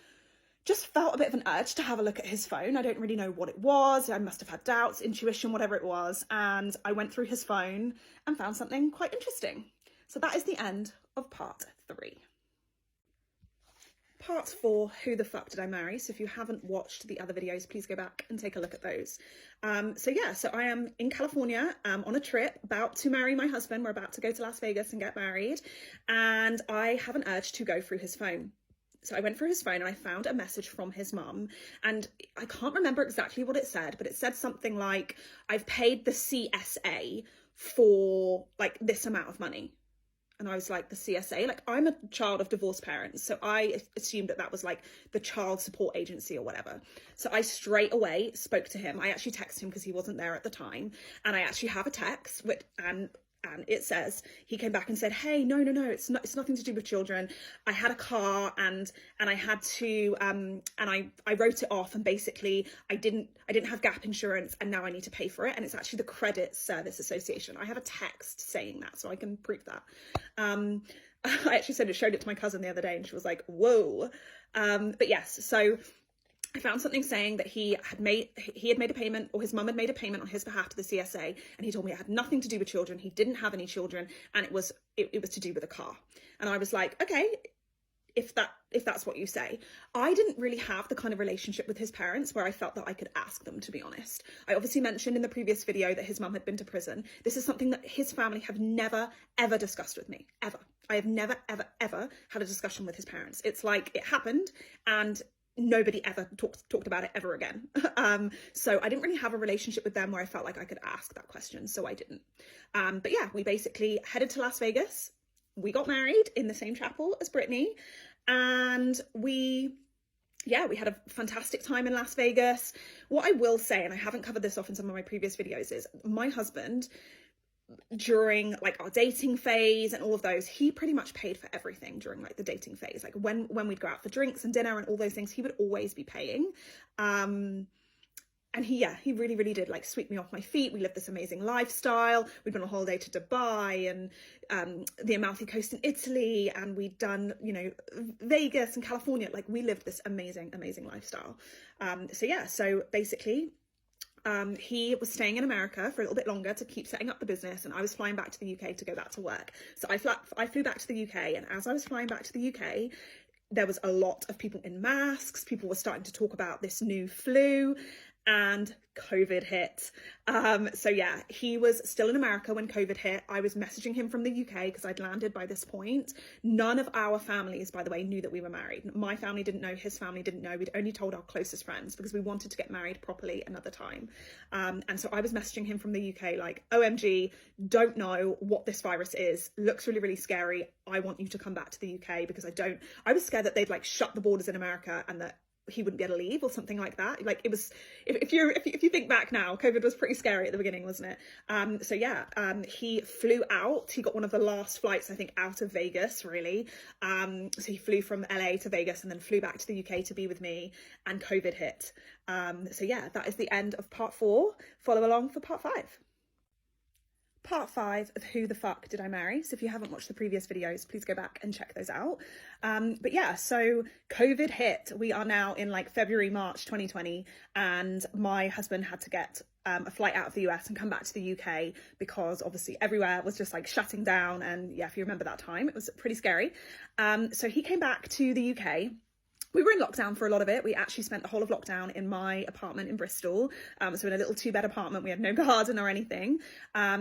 just felt a bit of an urge to have a look at his phone. I don't really know what it was. I must have had doubts, intuition, whatever it was. And I went through his phone and found something quite interesting. So that is the end of part 3. Part 4, Who the Fuck Did I Marry? So if you haven't watched the other videos, please go back and take a look at those. So I am in California on a trip, about to marry my husband. We're about to go to Las Vegas and get married. And I have an urge to go through his phone. So I went through his phone and I found a message from his mum, and I can't remember exactly what it said, but it said something like, I've paid the CSA for like this amount of money. And I was like, the CSA? Like, I'm a child of divorced parents, so I assumed that was like the child support agency or whatever. So I straight away spoke to him. I actually texted him because he wasn't there at the time. And I actually have a text and it says, he came back and said, hey, no, it's nothing to do with children. I had a car and I had to, and I wrote it off, and basically I didn't have gap insurance, and now I need to pay for it. And it's actually the Credit Service Association. I have a text saying that, so I can prove that. I actually showed it to my cousin the other day, and she was like, whoa. But yes, so I found something saying that he had made a payment, or his mum had made a payment on his behalf to the CSA, and he told me it had nothing to do with children. He didn't have any children, and it was to do with a car. And I was like, okay, if that's what you say. I didn't really have the kind of relationship with his parents where I felt that I could ask them, to be honest. I obviously mentioned in the previous video that his mum had been to prison. This is something that his family have never, ever discussed with me, ever. I have never, ever, ever had a discussion with his parents. It's like it happened, and nobody ever talked about it ever again. So I didn't really have a relationship with them where I felt like I could ask that question, so I didn't. But yeah, we basically headed to Las Vegas. We got married in the same chapel as Brittany, and we had a fantastic time in Las Vegas. What I will say, and I haven't covered this off in some of my previous videos, is my husband, during like our dating phase and all of those, he pretty much paid for everything during like the dating phase. Like when we'd go out for drinks and dinner and all those things, he would always be paying. And he really, really did like sweep me off my feet. We lived this amazing lifestyle. We'd been on holiday to Dubai and the Amalfi Coast in Italy, and we'd done, Vegas and California. Like we lived this amazing, amazing lifestyle. So basically, he was staying in America for a little bit longer to keep setting up the business, and I was flying back to the UK to go back to work. So I flew back to the UK, and as I was flying back to the UK, there was a lot of people in masks. People were starting to talk about this new flu, and COVID hit. So yeah, he was still in America when COVID hit. I was messaging him from the UK because I'd landed by this point. None of our families, by the way, knew that we were married. My family didn't know, his family didn't know. We'd only told our closest friends because we wanted to get married properly another time. And so I was messaging him from the UK like, OMG, don't know what this virus is. Looks really, really scary. I want you to come back to the UK because I was scared that they'd like shut the borders in America and that he wouldn't be able to leave or something like that. Like it was, if you think back now, COVID was pretty scary at the beginning, wasn't it? So yeah, he flew out. He got one of the last flights, I think, out of Vegas, really. So he flew from LA to Vegas and then flew back to the UK to be with me, and COVID hit. So yeah, that is the end of part 4. Follow along for part 5. Part 5 of Who the Fuck Did I Marry? So if you haven't watched the previous videos, please go back and check those out. But yeah, so COVID hit. We are now in like February, March 2020, and my husband had to get a flight out of the US and come back to the UK because obviously everywhere was just like shutting down. And yeah, if you remember that time, it was pretty scary. So he came back to the UK. We were in lockdown for a lot of it. We actually spent the whole of lockdown in my apartment in Bristol. So in a little 2-bed apartment. We had no garden or anything.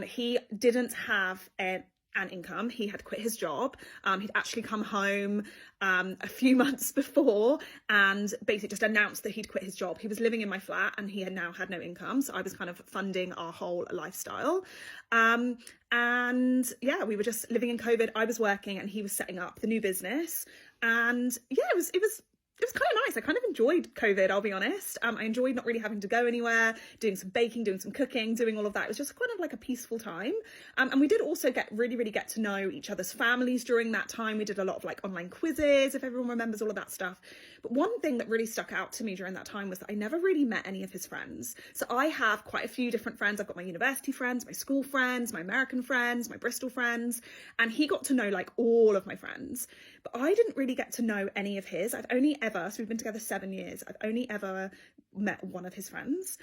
He didn't have an income. He had quit his job. He'd actually come home a few months before and basically just announced that he'd quit his job. He was living in my flat and he had now had no income. So I was kind of funding our whole lifestyle. And yeah, we were just living in COVID. I was working and he was setting up the new business. And yeah, it was kind of nice. I kind of enjoyed COVID, I'll be honest. I enjoyed not really having to go anywhere, doing some baking, doing some cooking, doing all of that. It was just kind of like a peaceful time. And we did also really get to know each other's families during that time. We did a lot of like online quizzes, if everyone remembers all of that stuff. But one thing that really stuck out to me during that time was that I never really met any of his friends. So I have quite a few different friends. I've got my university friends, my school friends, my American friends, my Bristol friends, and he got to know like all of my friends. But I didn't really get to know any of his. So we've been together 7 years. I've only ever met one of his friends.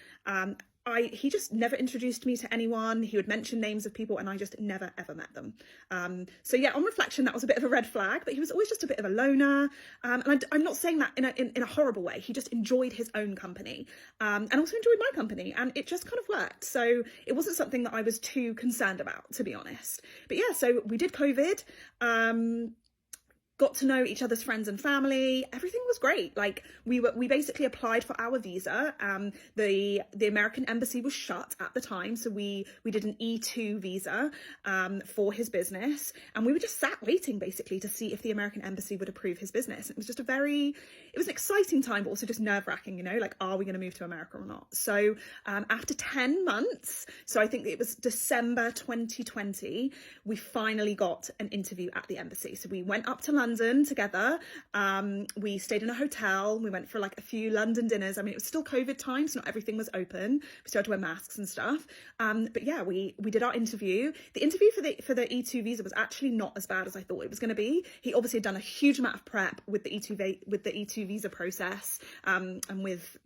He just never introduced me to anyone. He would mention names of people and I just never ever met them. So yeah, on reflection, that was a bit of a red flag, but he was always just a bit of a loner. And I'm not saying that in a horrible way. He just enjoyed his own company, and also enjoyed my company, and it just kind of worked. So it wasn't something that I was too concerned about, to be honest. But yeah, so we did COVID. Got to know each other's friends and family. Everything was great. Like we basically applied for our visa. The American embassy was shut at the time, so we did an E2 visa for his business, and we were just sat waiting basically to see if the American embassy would approve his business. It was just it was an exciting time, but also just nerve-wracking, you know, like, are we going to move to America or not? So after 10 months, so I think it was December 2020, we finally got an interview at the embassy. So we went up to London together. We stayed in a hotel. We went for like a few London dinners. I mean, it was still COVID time, so not everything was open. We still had to wear masks and stuff. But yeah, we did our interview. The interview for the E2 visa was actually not as bad as I thought it was going to be. He obviously had done a huge amount of prep with the E2 visa process, and with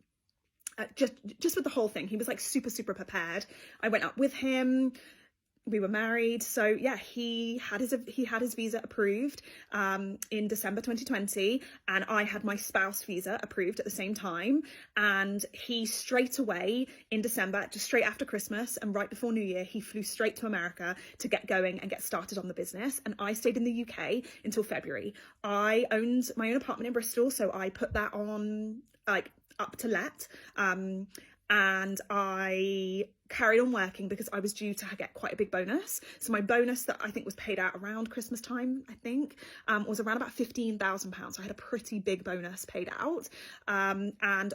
just with the whole thing. He was like super prepared. I went up with him. We were married. So yeah, he had his visa approved in December 2020, and I had my spouse visa approved at the same time. And he straight away in December, just straight after Christmas and right before New Year, he flew straight to America to get going and get started on the business. And I stayed in the UK until February. I owned my own apartment in Bristol, so I put that on like up to let. And I carried on working because I was due to get quite a big bonus. So my bonus that I think was paid out around Christmas time, I think, was around about £15,000. So I had a pretty big bonus paid out. And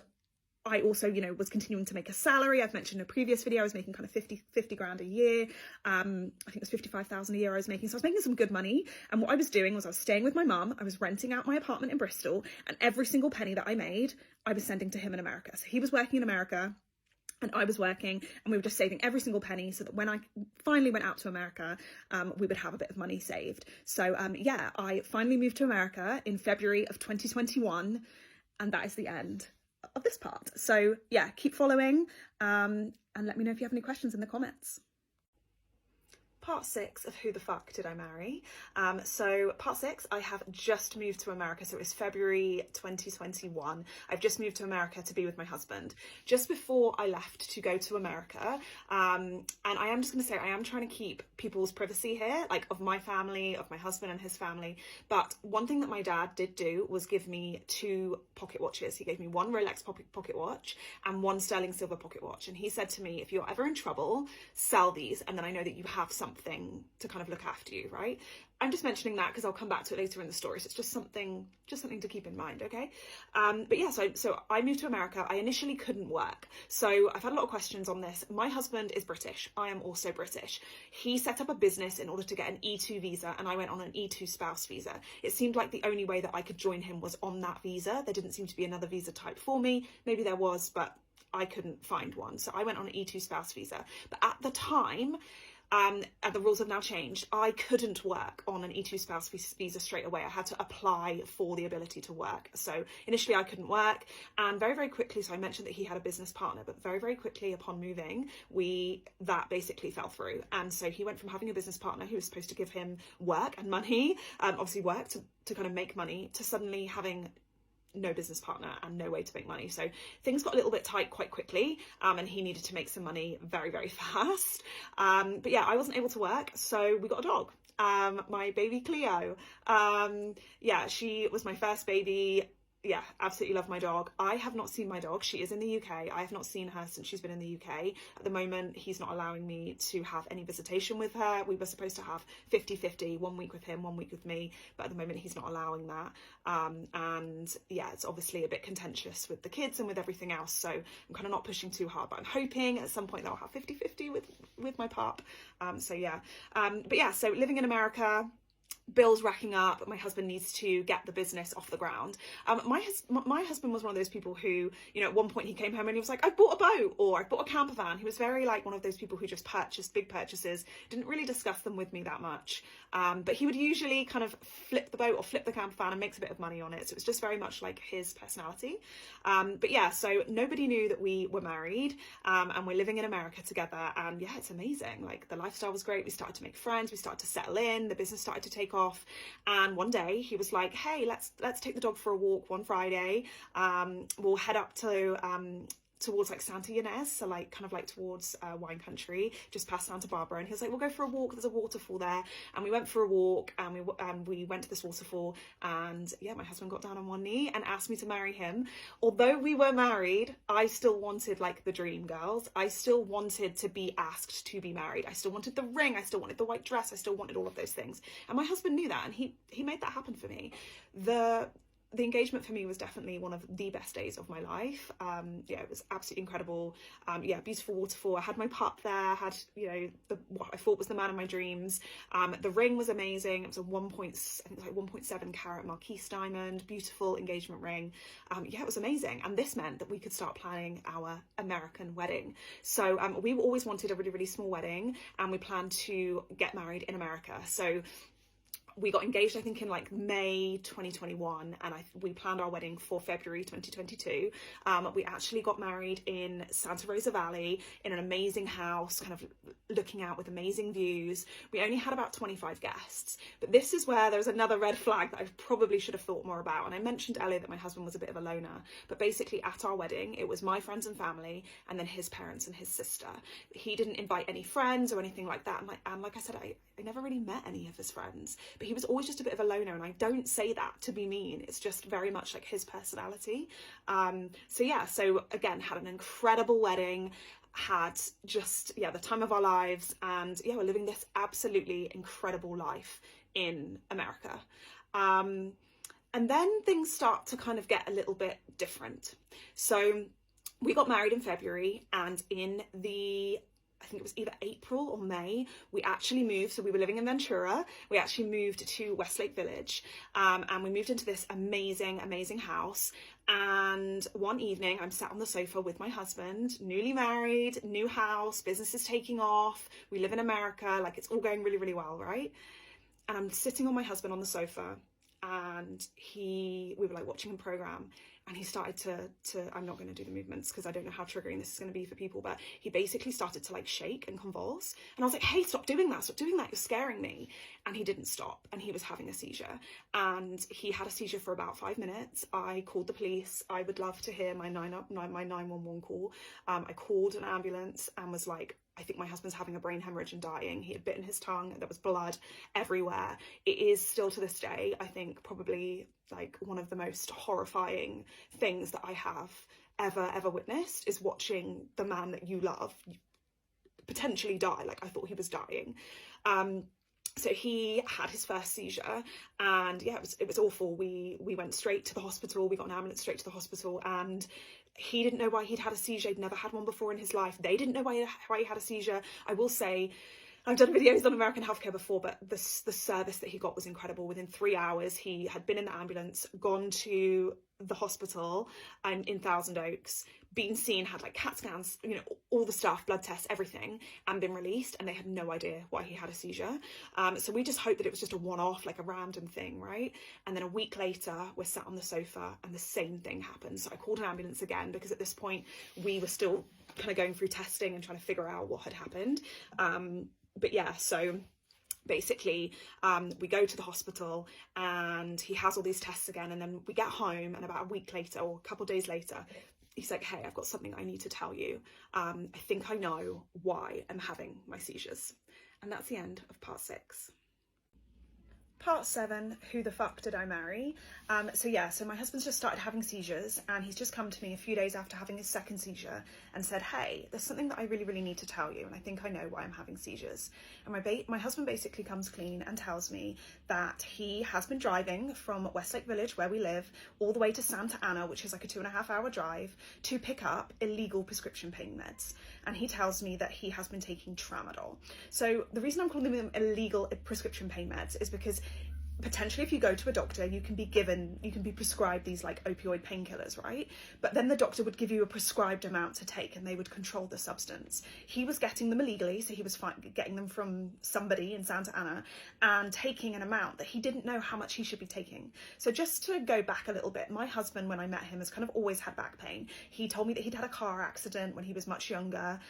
I also, you know, was continuing to make a salary. I've mentioned in a previous video, I was making kind of 50 grand a year. I think it was 55,000 a year I was making. So I was making some good money. And what I was doing was I was staying with my mum. I was renting out my apartment in Bristol, and every single penny that I made, I was sending to him in America. So he was working in America and I was working, and we were just saving every single penny so that when I finally went out to America, we would have a bit of money saved. So yeah, I finally moved to America in February of 2021, and that is the end of this part. So yeah, keep following, and let me know if you have any questions in the comments. part 6 of Who the Fuck Did I Marry? So part 6, I have just moved to America, so it was February 2021. I've just moved to America to be with my husband. Just before I left to go to America, and I am just going to say, I am trying to keep people's privacy here, like of my family, of my husband and his family, but one thing that my dad did do was give me 2 pocket watches. He gave me one Rolex pocket watch and one sterling silver pocket watch, and he said to me, if you're ever in trouble, sell these, and then I know that you have something to kind of look after you, right? I'm just mentioning that because I'll come back to it later in the story, so it's just something to keep in mind, okay? But yeah, so I moved to America. I initially couldn't work, so I've had a lot of questions on this. My husband is British. I am also British. He set up a business in order to get an E2 visa, and I went on an E2 spouse visa. It seemed like the only way that I could join him was on that visa. There didn't seem to be another visa type for me. Maybe there was, but I couldn't find one. So I went on an E2 spouse visa. But at the time, and the rules have now changed, I couldn't work on an E2 spouse visa straight away. I had to apply for the ability to work. So initially I couldn't work, and very, very quickly, so I mentioned that he had a business partner, but very, very quickly upon moving, that basically fell through. And so he went from having a business partner who was supposed to give him work and money, obviously work to kind of make money, to suddenly having no business partner and no way to make money. So things got a little bit tight quite quickly, and he needed to make some money very, very fast. But yeah, I wasn't able to work, so we got a dog. My baby Cleo. Yeah, she was my first baby. Yeah, absolutely love my dog. I have not seen my dog. She is in the UK. I have not seen her since she's been in the UK. At the moment, he's not allowing me to have any visitation with her. We were supposed to have 50-50, 1 week with him, 1 week with me, but at the moment he's not allowing that. And yeah, it's obviously a bit contentious with the kids and with everything else, so I'm kind of not pushing too hard, but I'm hoping at some point that I'll have 50-50 with my pup. So yeah, but yeah, so living in America, bills racking up. My husband needs to get the business off the ground. My husband was one of those people who, you know, at one point he came home and he was like, I bought a boat, or I bought a camper van. He was very like one of those people who just purchased big purchases, didn't really discuss them with me that much. But he would usually kind of flip the boat or flip the camper van and makes a bit of money on it. So it was just very much like his personality. But yeah, so nobody knew that we were married, and we're living in America together. And yeah, it's amazing. Like the lifestyle was great. We started to make friends. We started to settle in. The business started to take off. And one day he was like, hey, let's take the dog for a walk one Friday. We'll head up to towards like Santa Ynez, so like kind of like towards wine country, just past Santa Barbara. And he was like, we'll go for a walk, there's a waterfall there. And we went for a walk, and we went to this waterfall, and yeah, my husband got down on one knee and asked me to marry him. Although we were married, I still wanted like the dream, girls. I still wanted to be asked to be married. I still wanted the ring, I still wanted the white dress, I still wanted all of those things. And my husband knew that, and he made that happen for me. The engagement for me was definitely one of the best days of my life. Yeah, it was absolutely incredible. Yeah, beautiful waterfall. I had my pup there, had, you know, what I thought was the man of my dreams. The ring was amazing. It was a 1.7 carat Marquise diamond, beautiful engagement ring. Yeah, it was amazing. And this meant that we could start planning our American wedding. So we always wanted a really, really small wedding, and we planned to get married in America. So we got engaged, I think, in like May 2021, and we planned our wedding for February 2022. We actually got married in Santa Rosa Valley in an amazing house, kind of looking out with amazing views. We only had about 25 guests, but this is where there's another red flag that I probably should have thought more about. And I mentioned earlier that my husband was a bit of a loner, but basically at our wedding, it was my friends and family, and then his parents and his sister. He didn't invite any friends or anything like that. And like I said, I never really met any of his friends, but he was always just a bit of a loner, and I don't say that to be mean, it's just very much like his personality. So yeah, so again, had an incredible wedding, had just, yeah, the time of our lives, and yeah, we're living this absolutely incredible life in America. And then things start to kind of get a little bit different. So we got married in February, and in I think it was either April or May, we actually moved. So we were living in Ventura. We actually moved to Westlake Village, and we moved into this amazing, amazing house. And one evening I'm sat on the sofa with my husband, newly married, new house, business is taking off. We live in America, like it's all going really, really well, right? And I'm sitting on my husband on the sofa, and we were like watching a program, and he started to I'm not going to do the movements because I don't know how triggering this is going to be for people, but he basically started to like shake and convulse, and I was like, hey, stop doing that, you're scaring me. And he didn't stop, and he was having a seizure, and he had a seizure for about 5 minutes. I called the police. I would love to hear my 911 call. I called an ambulance and was like, I think my husband's having a brain hemorrhage and dying. He had bitten his tongue. There was blood everywhere. It is still to this day, I think, probably like one of the most horrifying things that I have ever witnessed, is watching the man that you love potentially die. Like, I thought he was dying. So he had his first seizure, and yeah, it was awful. We went straight to the hospital. We got an ambulance straight to the hospital, and he didn't know why he'd had a seizure. He'd never had one before in his life. They didn't know why he had a seizure. I will say, I've done videos on American healthcare before, but the service that he got was incredible. Within 3 hours, he had been in the ambulance, gone to the hospital in Thousand Oaks, been seen, had like CAT scans, you know, all the stuff, blood tests, everything, and been released, and they had no idea why he had a seizure. So we just hoped that it was just a one-off, like a random thing, right? And then a week later, we're sat on the sofa and the same thing happened. So I called an ambulance again, because at this point we were still kind of going through testing and trying to figure out what had happened. But yeah, so basically we go to the hospital and he has all these tests again, and then we get home, and about a week later or a couple of days later, he's like, hey, I've got something I need to tell you. I think I know why I'm having my seizures. And that's the end of part 6. Part 7, who the fuck did I marry? So my husband's just started having seizures, and he's just come to me a few days after having his second seizure and said, hey, there's something that I really need to tell you, and I think I know why I'm having seizures. And my husband basically comes clean and tells me that he has been driving from Westlake Village, where we live, all the way to Santa Ana, which is like a 2.5-hour drive, to pick up illegal prescription pain meds. And he tells me that he has been taking tramadol. So the reason I'm calling them illegal prescription pain meds is because potentially if you go to a doctor, you can be prescribed these like opioid painkillers, right? But then the doctor would give you a prescribed amount to take, and they would control the substance. He was getting them illegally, so he was getting them from somebody in Santa Ana and taking an amount that he didn't know how much he should be taking. So just to go back a little bit, my husband, when I met him, has kind of always had back pain. He told me that he'd had a car accident when he was much younger,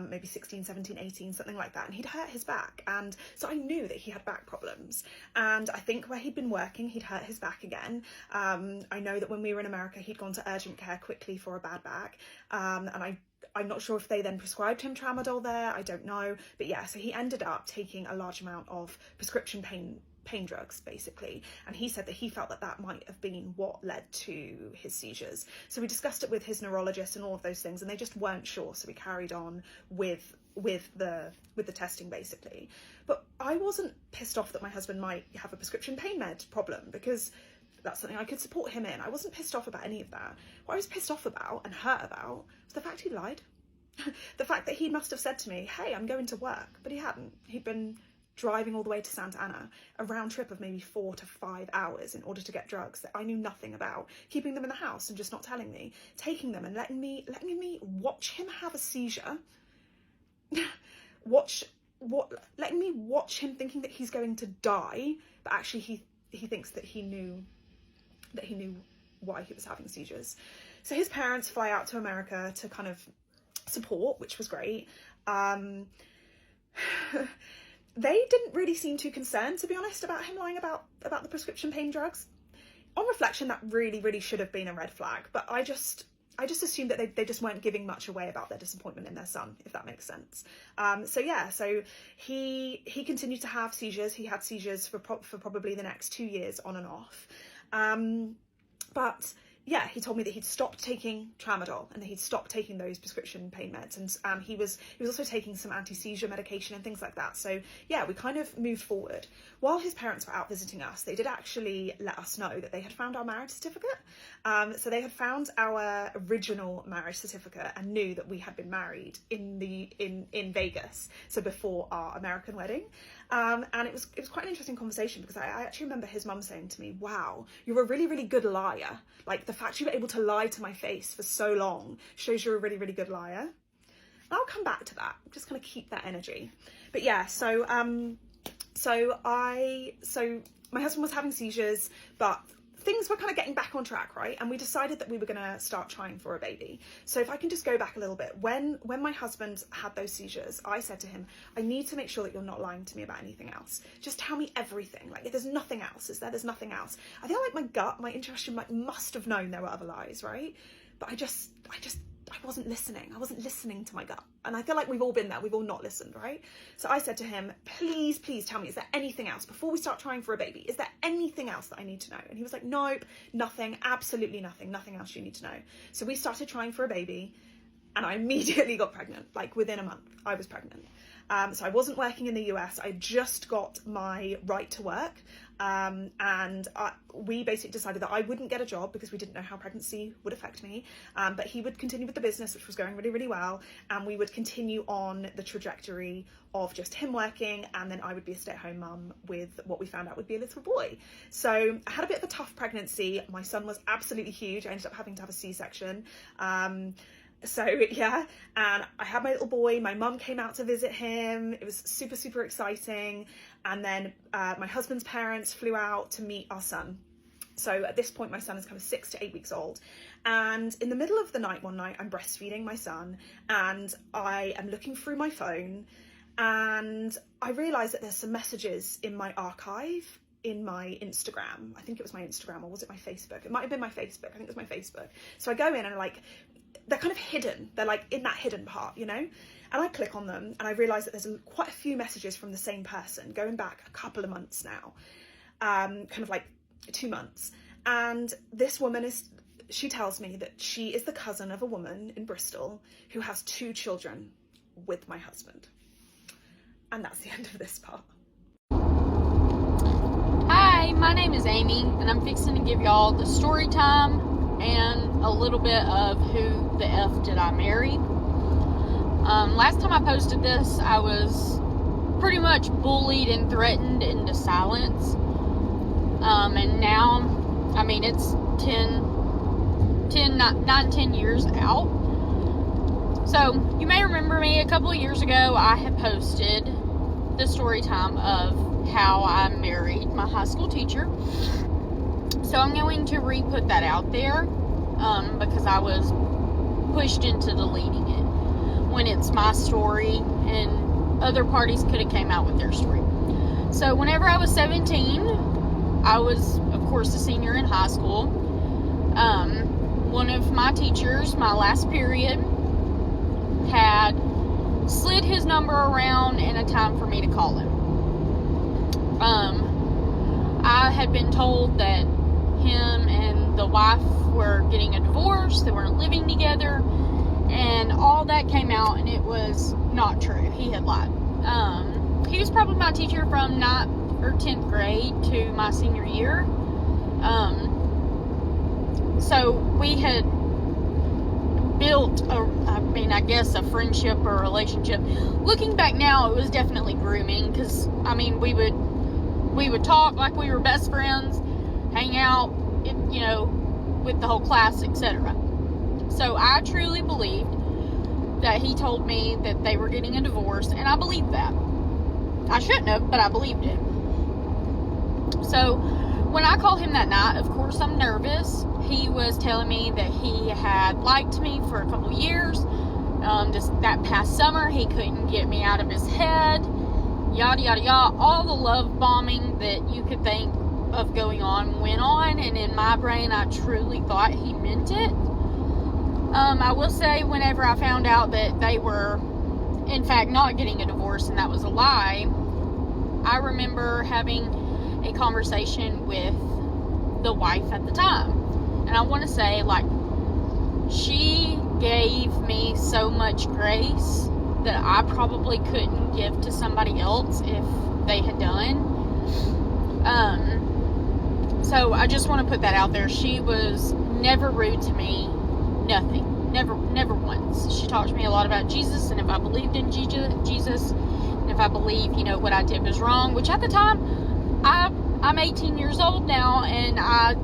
maybe 16, 17, 18, something like that, and he'd hurt his back. And so I knew that he had back problems. And I think where he'd been working, he'd hurt his back again. I know that when we were in America, he'd gone to urgent care quickly for a bad back. And I'm not sure if they then prescribed him tramadol there, I don't know. But yeah, so he ended up taking a large amount of prescription pain drugs, basically. And he said that he felt that might have been what led to his seizures. So we discussed it with his neurologist and all of those things, and they just weren't sure. So we carried on with the testing, basically. But I wasn't pissed off that my husband might have a prescription pain med problem, because that's something I could support him in. I wasn't pissed off about any of that. What I was pissed off about and hurt about was the fact he lied. The fact that he must have said to me, hey, I'm going to work, but he hadn't. He'd been driving all the way to Santa Ana, a round trip of maybe 4 to 5 hours in order to get drugs that I knew nothing about, keeping them in the house and just not telling me, taking them and letting me watch him have a seizure, letting me watch him thinking that he's going to die, but actually he thinks that he knew why he was having seizures. So his parents fly out to America to kind of support, which was great. They didn't really seem too concerned, to be honest, about him lying about the prescription pain drugs. On reflection, that really should have been a red flag, but I just assumed that they just weren't giving much away about their disappointment in their son, if that makes sense. So he continued to have seizures. He had seizures for probably the next 2 years on and off. But yeah, he told me that he'd stopped taking tramadol and that he'd stopped taking those prescription pain meds, and he was also taking some anti-seizure medication and things like that. So yeah, we kind of moved forward. While his parents were out visiting us, they did actually let us know that they had found our marriage certificate. So they had found our original marriage certificate and knew that we had been married in Vegas, so before our American wedding. And it was quite an interesting conversation, because I actually remember his mum saying to me, wow, you're a really good liar. Like, the fact you were able to lie to my face for so long shows you're a really good liar. And I'll come back to that. I'm just going to keep that energy. But yeah, so my husband was having seizures, but things were kind of getting back on track, right? And we decided that we were going to start trying for a baby. So if I can just go back a little bit, when my husband had those seizures, I said to him, I need to make sure that you're not lying to me about anything else. Just tell me everything. Like, if there's nothing else, there's nothing else. I feel like my gut, my intuition, like, must have known there were other lies, right? But I wasn't listening. I wasn't listening to my gut. And I feel like we've all been there. We've all not listened, right? So I said to him, please tell me, is there anything else before we start trying for a baby? Is there anything else that I need to know? And he was like, nope, nothing, absolutely nothing else you need to know. So we started trying for a baby, and I immediately got pregnant. Like, within a month, I was pregnant. So I wasn't working in the US. I just got my right to work. We basically decided that I wouldn't get a job because we didn't know how pregnancy would affect me. But he would continue with the business, which was going really, really well. And we would continue on the trajectory of just him working. And then I would be a stay-at-home mum with what we found out would be a little boy. So I had a bit of a tough pregnancy. My son was absolutely huge. I ended up having to have a C-section. So yeah, and I had my little boy. My mum came out to visit him. It was super, super exciting. And then my husband's parents flew out to meet our son. So at this point, my son is kind of 6 to 8 weeks old. And in the middle of the night, one night, I'm breastfeeding my son, and I am looking through my phone, and I realise that there's some messages in my archive in my Instagram. I think it was my Instagram, or was it my Facebook? It might have been my Facebook. I think it was my Facebook. So I go in and they're kind of hidden. They're like in that hidden part, you know? And I click on them, and I realise that there's quite a few messages from the same person going back a couple of months now, kind of like 2 months. And this woman she tells me that she is the cousin of a woman in Bristol who has 2 children with my husband. And that's the end of this part. Hi, my name is Amy, and I'm fixing to give y'all the story time and a little bit of who the F did I marry. Last time I posted this, I was pretty much bullied and threatened into silence. And now, I mean, it's 9-10 years out. So, you may remember me a couple of years ago, I had posted the story time of how I married my high school teacher. So I'm going to re-put that out there, because I was pushed into deleting it when it's my story and other parties could have came out with their story. So whenever I was 17, I was, of course, a senior in high school. One of my teachers, my last period, had slid his number around in a time for me to call him. I had been told that him and the wife were getting a divorce, they weren't living together, and all that came out, and it was not true. He had lied. He was probably my teacher from 9th or 10th grade to my senior year. So we had built I guess a friendship or a relationship. Looking back now, it was definitely grooming, because I mean, we would talk like we were best friends, hang out, you know, with the whole class, etc. So I truly believed that he told me that they were getting a divorce, and I believed that. I shouldn't have, but I believed it. So when I called him that night, of course I'm nervous. He was telling me that he had liked me for a couple years. Just that past summer, he couldn't get me out of his head. Yada, yada, yada. All the love bombing that you could think of going on went on. And in my brain, I truly thought he meant it. I will say, whenever I found out that they were, in fact, not getting a divorce and that was a lie, I remember having a conversation with the wife at the time. And I want to say, like, she gave me so much grace that I probably couldn't give to somebody else if they had done. So I just want to put that out there. She was never rude to me. Nothing. Never once. She talked to me a lot about Jesus, and if I believed in Jesus, and if I believe, you know, what I did was wrong, which at the time, I'm 18 years old now, and I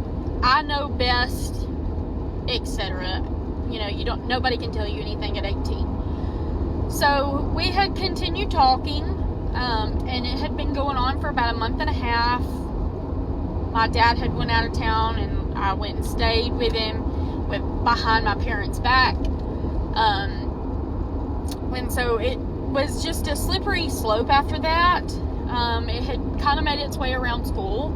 know best, etc. You know, nobody can tell you anything at 18. So we had continued talking, and it had been going on for about a month and a half, My dad had went out of town, and I went and stayed with him, behind my parents' back. And so it was just a slippery slope after that. It had kind of made its way around school.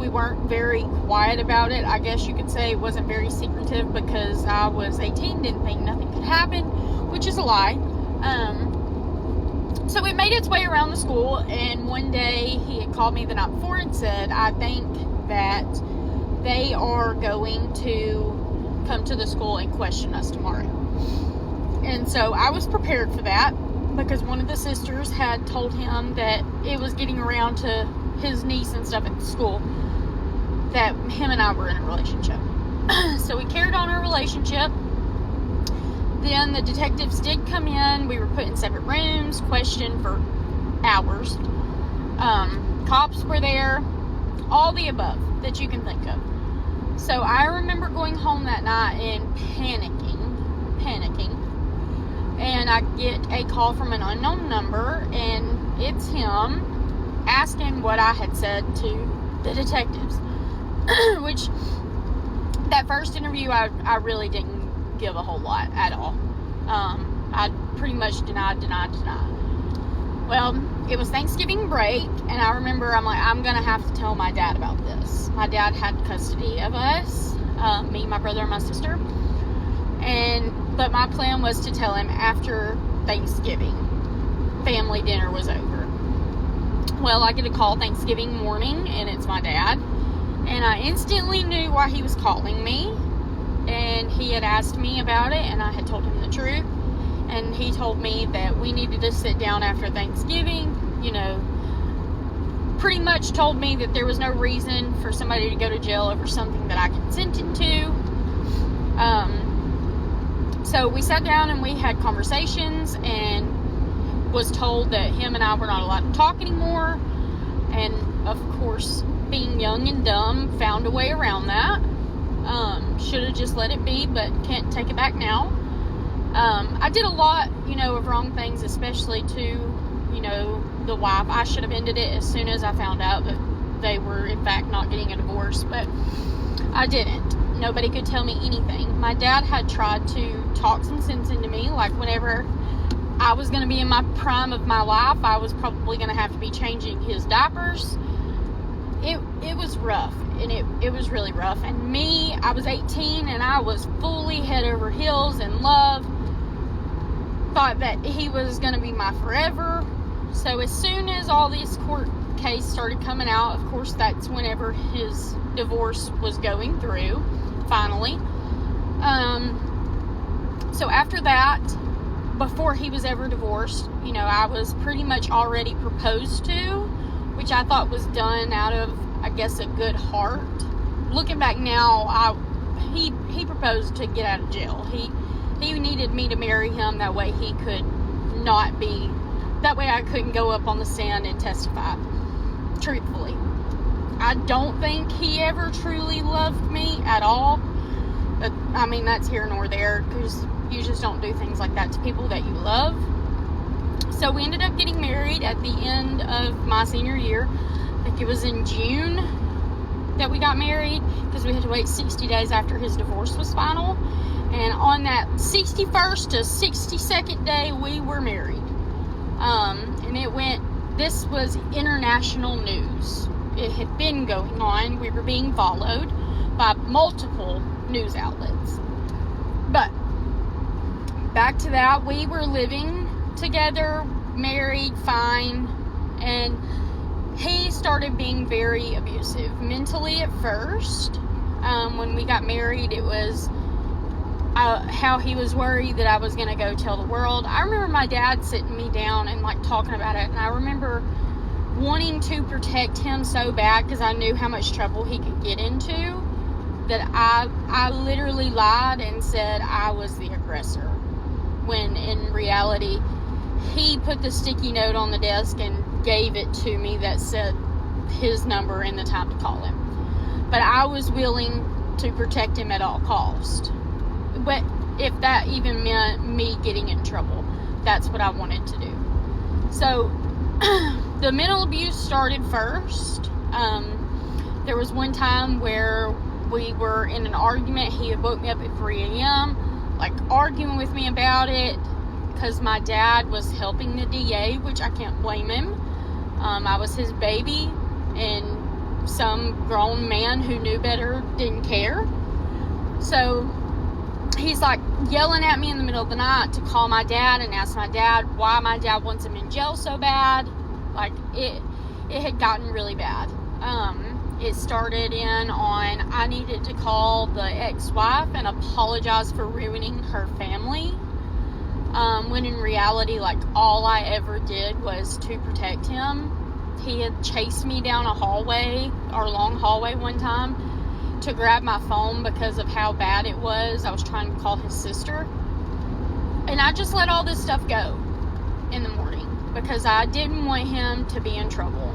We weren't very quiet about it. I guess you could say it wasn't very secretive because I was 18, didn't think nothing could happen, which is a lie. So it made its way around the school, and one day he had called me the night before and said, I think that they are going to come to the school and question us tomorrow. And so I was prepared for that, because one of the sisters had told him that it was getting around to his niece and stuff at the school that him and I were in a relationship. So we carried on our relationship. Then the detectives did come in. We were put in separate rooms, questioned for hours. Cops were there, all the above that you can think of. So I remember going home that night and panicking. And I get a call from an unknown number, and it's him asking what I had said to the detectives. Which, that first interview, I really didn't give a whole lot at all. I pretty much denied. Well, it was Thanksgiving break, and I remember I'm like, I'm gonna have to tell my dad about this. My dad had custody of us, me, my brother, and my sister. But my plan was to tell him after Thanksgiving. Family dinner was over. Well, I get a call Thanksgiving morning, and it's my dad. And I instantly knew why he was calling me. And he had asked me about it, and I had told him the truth. And he told me that we needed to sit down after Thanksgiving. Pretty much told me that there was no reason for somebody to go to jail over something that I consented to. So we sat down and we had conversations, and was told that him and I were not allowed to talk anymore. And of course, being young and dumb, found a way around that. Should have just let it be, but can't take it back now. I did a lot, of wrong things, especially to, the wife. I should have ended it as soon as I found out that they were, in fact, not getting a divorce, but I didn't. Nobody could tell me anything. My dad had tried to talk some sense into me, like whenever I was going to be in my prime of my life, I was probably going to have to be changing his diapers. It was rough, and it was really rough. And me, I was 18, and I was fully head over heels in love. Thought that he was going to be my forever. So as soon as all this court case started coming out, of course, that's whenever his divorce was going through, finally. So after that, before he was ever divorced, I was pretty much already proposed to, which I thought was done out of, I guess, a good heart. Looking back now, he proposed to get out of jail. He needed me to marry him, that way he could not be, that way I couldn't go up on the stand and testify, truthfully. I don't think he ever truly loved me at all, but I mean, that's here nor there, because you just don't do things like that to people that you love. So we ended up getting married at the end of my senior year. I think it was in June that we got married, because we had to wait 60 days after his divorce was final. And on that 61st to 62nd day, we were married. And this was international news. It had been going on. We were being followed by multiple news outlets. But back to that, we were living together, married, fine, and he started being very abusive mentally at first. When we got married, it was how he was worried that I was going to go tell the world. I remember my dad sitting me down and talking about it, and I remember wanting to protect him so bad, because I knew how much trouble he could get into, that I literally lied and said I was the aggressor, when in reality he put the sticky note on the desk and gave it to me that said his number and the time to call him. But I was willing to protect him at all cost. But if that even meant me getting in trouble, that's what I wanted to do. So the mental abuse started first. There was one time where we were in an argument. He had woke me up at 3 a.m., like arguing with me about it, because my dad was helping the DA, which I can't blame him. I was his baby, and some grown man who knew better didn't care. So he's like yelling at me in the middle of the night to call my dad and ask my dad why my dad wants him in jail so bad. Like, it had gotten really bad. It started in on I needed to call the ex-wife and apologize for ruining her family, when in reality, like, all I ever did was to protect him. He had chased me down a hallway, our long hallway, one time to grab my phone because of how bad it was. I was trying to call his sister, and I just let all this stuff go in the morning because I didn't want him to be in trouble.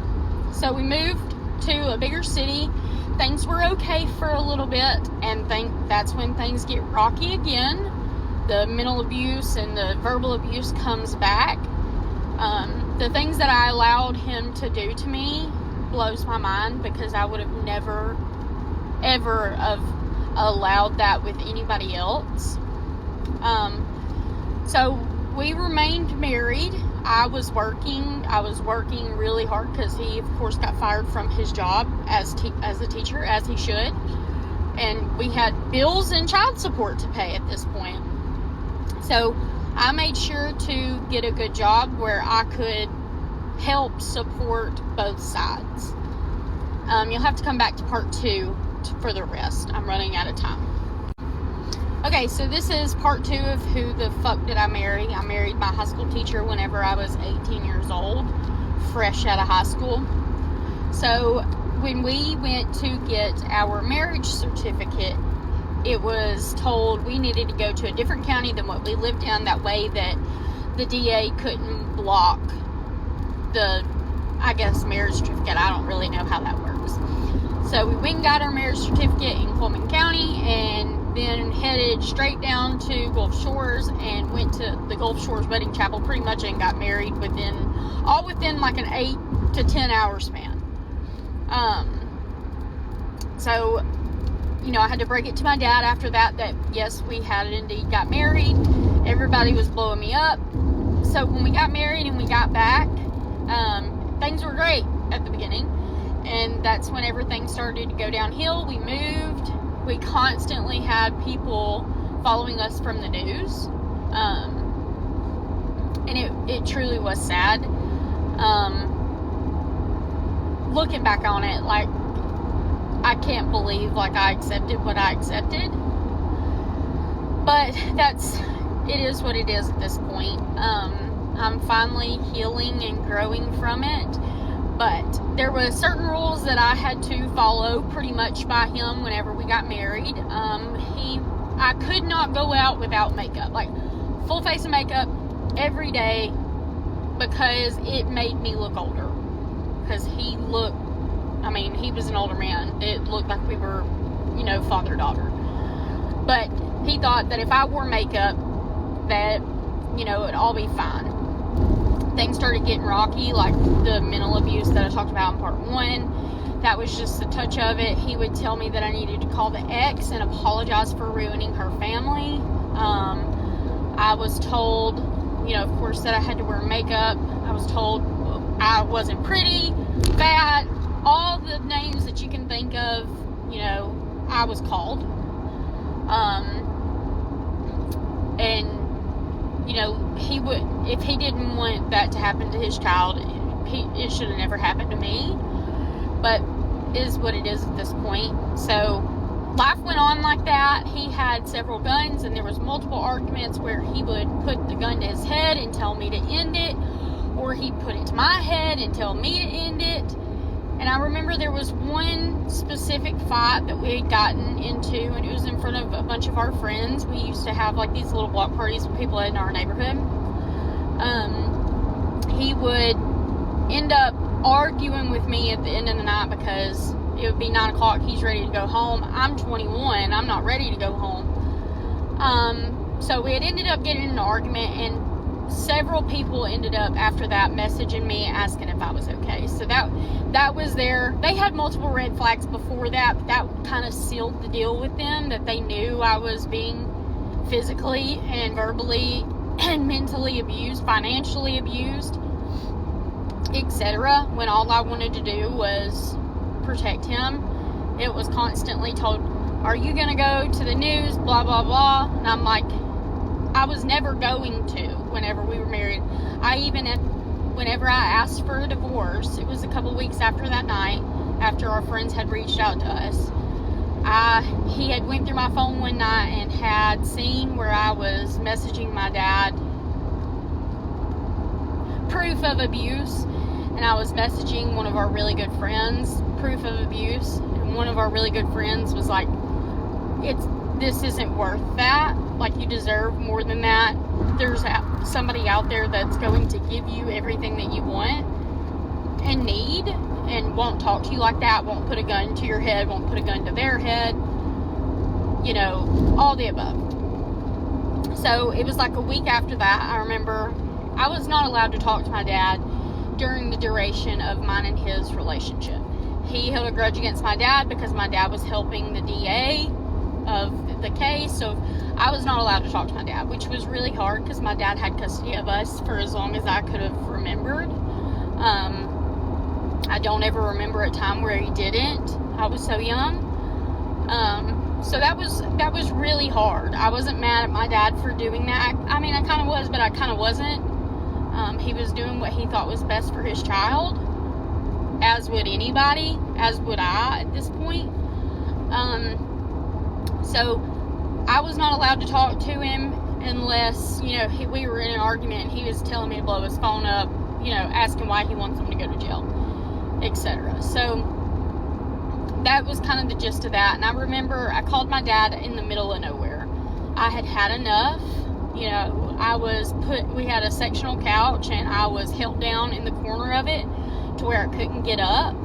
So we moved to a bigger city. Things were okay for a little bit, and that's when things get rocky again. The mental abuse and the verbal abuse comes back. The things that I allowed him to do to me blows my mind, because I would have never ever have allowed that with anybody else. So we remained married. I was working really hard, because he, of course, got fired from his job as a teacher, as he should. And we had bills and child support to pay at this point. So I made sure to get a good job where I could help support both sides. You'll have to come back to part 2 for the rest. I'm running out of time. Okay, so this is part 2 of who the fuck did I marry. I married my high school teacher whenever I was 18 years old, fresh out of high school. So when we went to get our marriage certificate, it was told we needed to go to a different county than what we lived in. That way that the DA couldn't block the, I guess, marriage certificate. I don't really know how that works. So we went and got our marriage certificate in Coleman County, and then headed straight down to Gulf Shores and went to the Gulf Shores Wedding Chapel pretty much, and got married within like an 8 to 10 hour span. So, I had to break it to my dad after that yes, we had indeed got married. Everybody was blowing me up. So when we got married and we got back, things were great at the beginning. And that's when everything started to go downhill. We moved. We constantly had people following us from the news. And it truly was sad. Looking back on it, like, I can't believe, like, I accepted what I accepted. But it is what it is at this point. I'm finally healing and growing from it. But there were certain rules that I had to follow pretty much by him whenever we got married. I could not go out without makeup, like full face of makeup every day, because it made me look older. Because he was an older man. It looked like we were, father-daughter. But he thought that if I wore makeup, that, it would all be fine. Things started getting rocky, like the mental abuse that I talked about in part 1. That was just a touch of it. He would tell me that I needed to call the ex and apologize for ruining her family. I was told, of course, that I had to wear makeup. I was told I wasn't pretty, fat, all the names that you can think of, I was called. And he would, if he didn't want that to happen to his child, it should have never happened to me. But it is what it is at this point. So life went on like that. He had several guns, and there was multiple arguments where he would put the gun to his head and tell me to end it, or he'd put it to my head and tell me to end it. And I remember there was one specific fight that we had gotten into, and it was in front of a bunch of our friends. We used to have like these little block parties with people in our neighborhood. He would end up arguing with me at the end of the night because it would be 9 o'clock. He's ready to go home. I'm 21. I'm not ready to go home. So we had ended up getting in an argument, and several people ended up after that messaging me asking if I was okay. So that was there. They had multiple red flags before that, but that kind of sealed the deal with them, that they knew I was being physically and verbally and mentally abused, financially abused, etc. When all I wanted to do was protect him. It was constantly told, are you going to go to the news, blah, blah, blah. And I'm like, I was never going to whenever we were married. Whenever I asked for a divorce, it was a couple weeks after that night, after our friends had reached out to us. He had went through my phone one night and had seen where I was messaging my dad proof of abuse, and I was messaging one of our really good friends proof of abuse, and one of our really good friends was like, this isn't worth that. Like, you deserve more than that. There's somebody out there that's going to give you everything that you want and need, and won't talk to you like that, won't put a gun to your head, won't put a gun to their head, all the above. So it was like a week after that, I remember I was not allowed to talk to my dad during the duration of mine and his relationship. He held a grudge against my dad because my dad was helping the DA of the case, so I was not allowed to talk to my dad, which was really hard because my dad had custody of us for as long as I could have remembered. I don't ever remember a time where he didn't. I was so young. So that was really hard. I wasn't mad at my dad for doing that. I mean, I kind of was, but I kind of wasn't. He was doing what he thought was best for his child, as would anybody, as would I at this point. So I was not allowed to talk to him unless, we were in an argument and he was telling me to blow his phone up, asking why he wants him to go to jail, etc. So that was kind of the gist of that. And I remember I called my dad in the middle of nowhere. I had had enough. We had a sectional couch and I was held down in the corner of it to where I couldn't get up.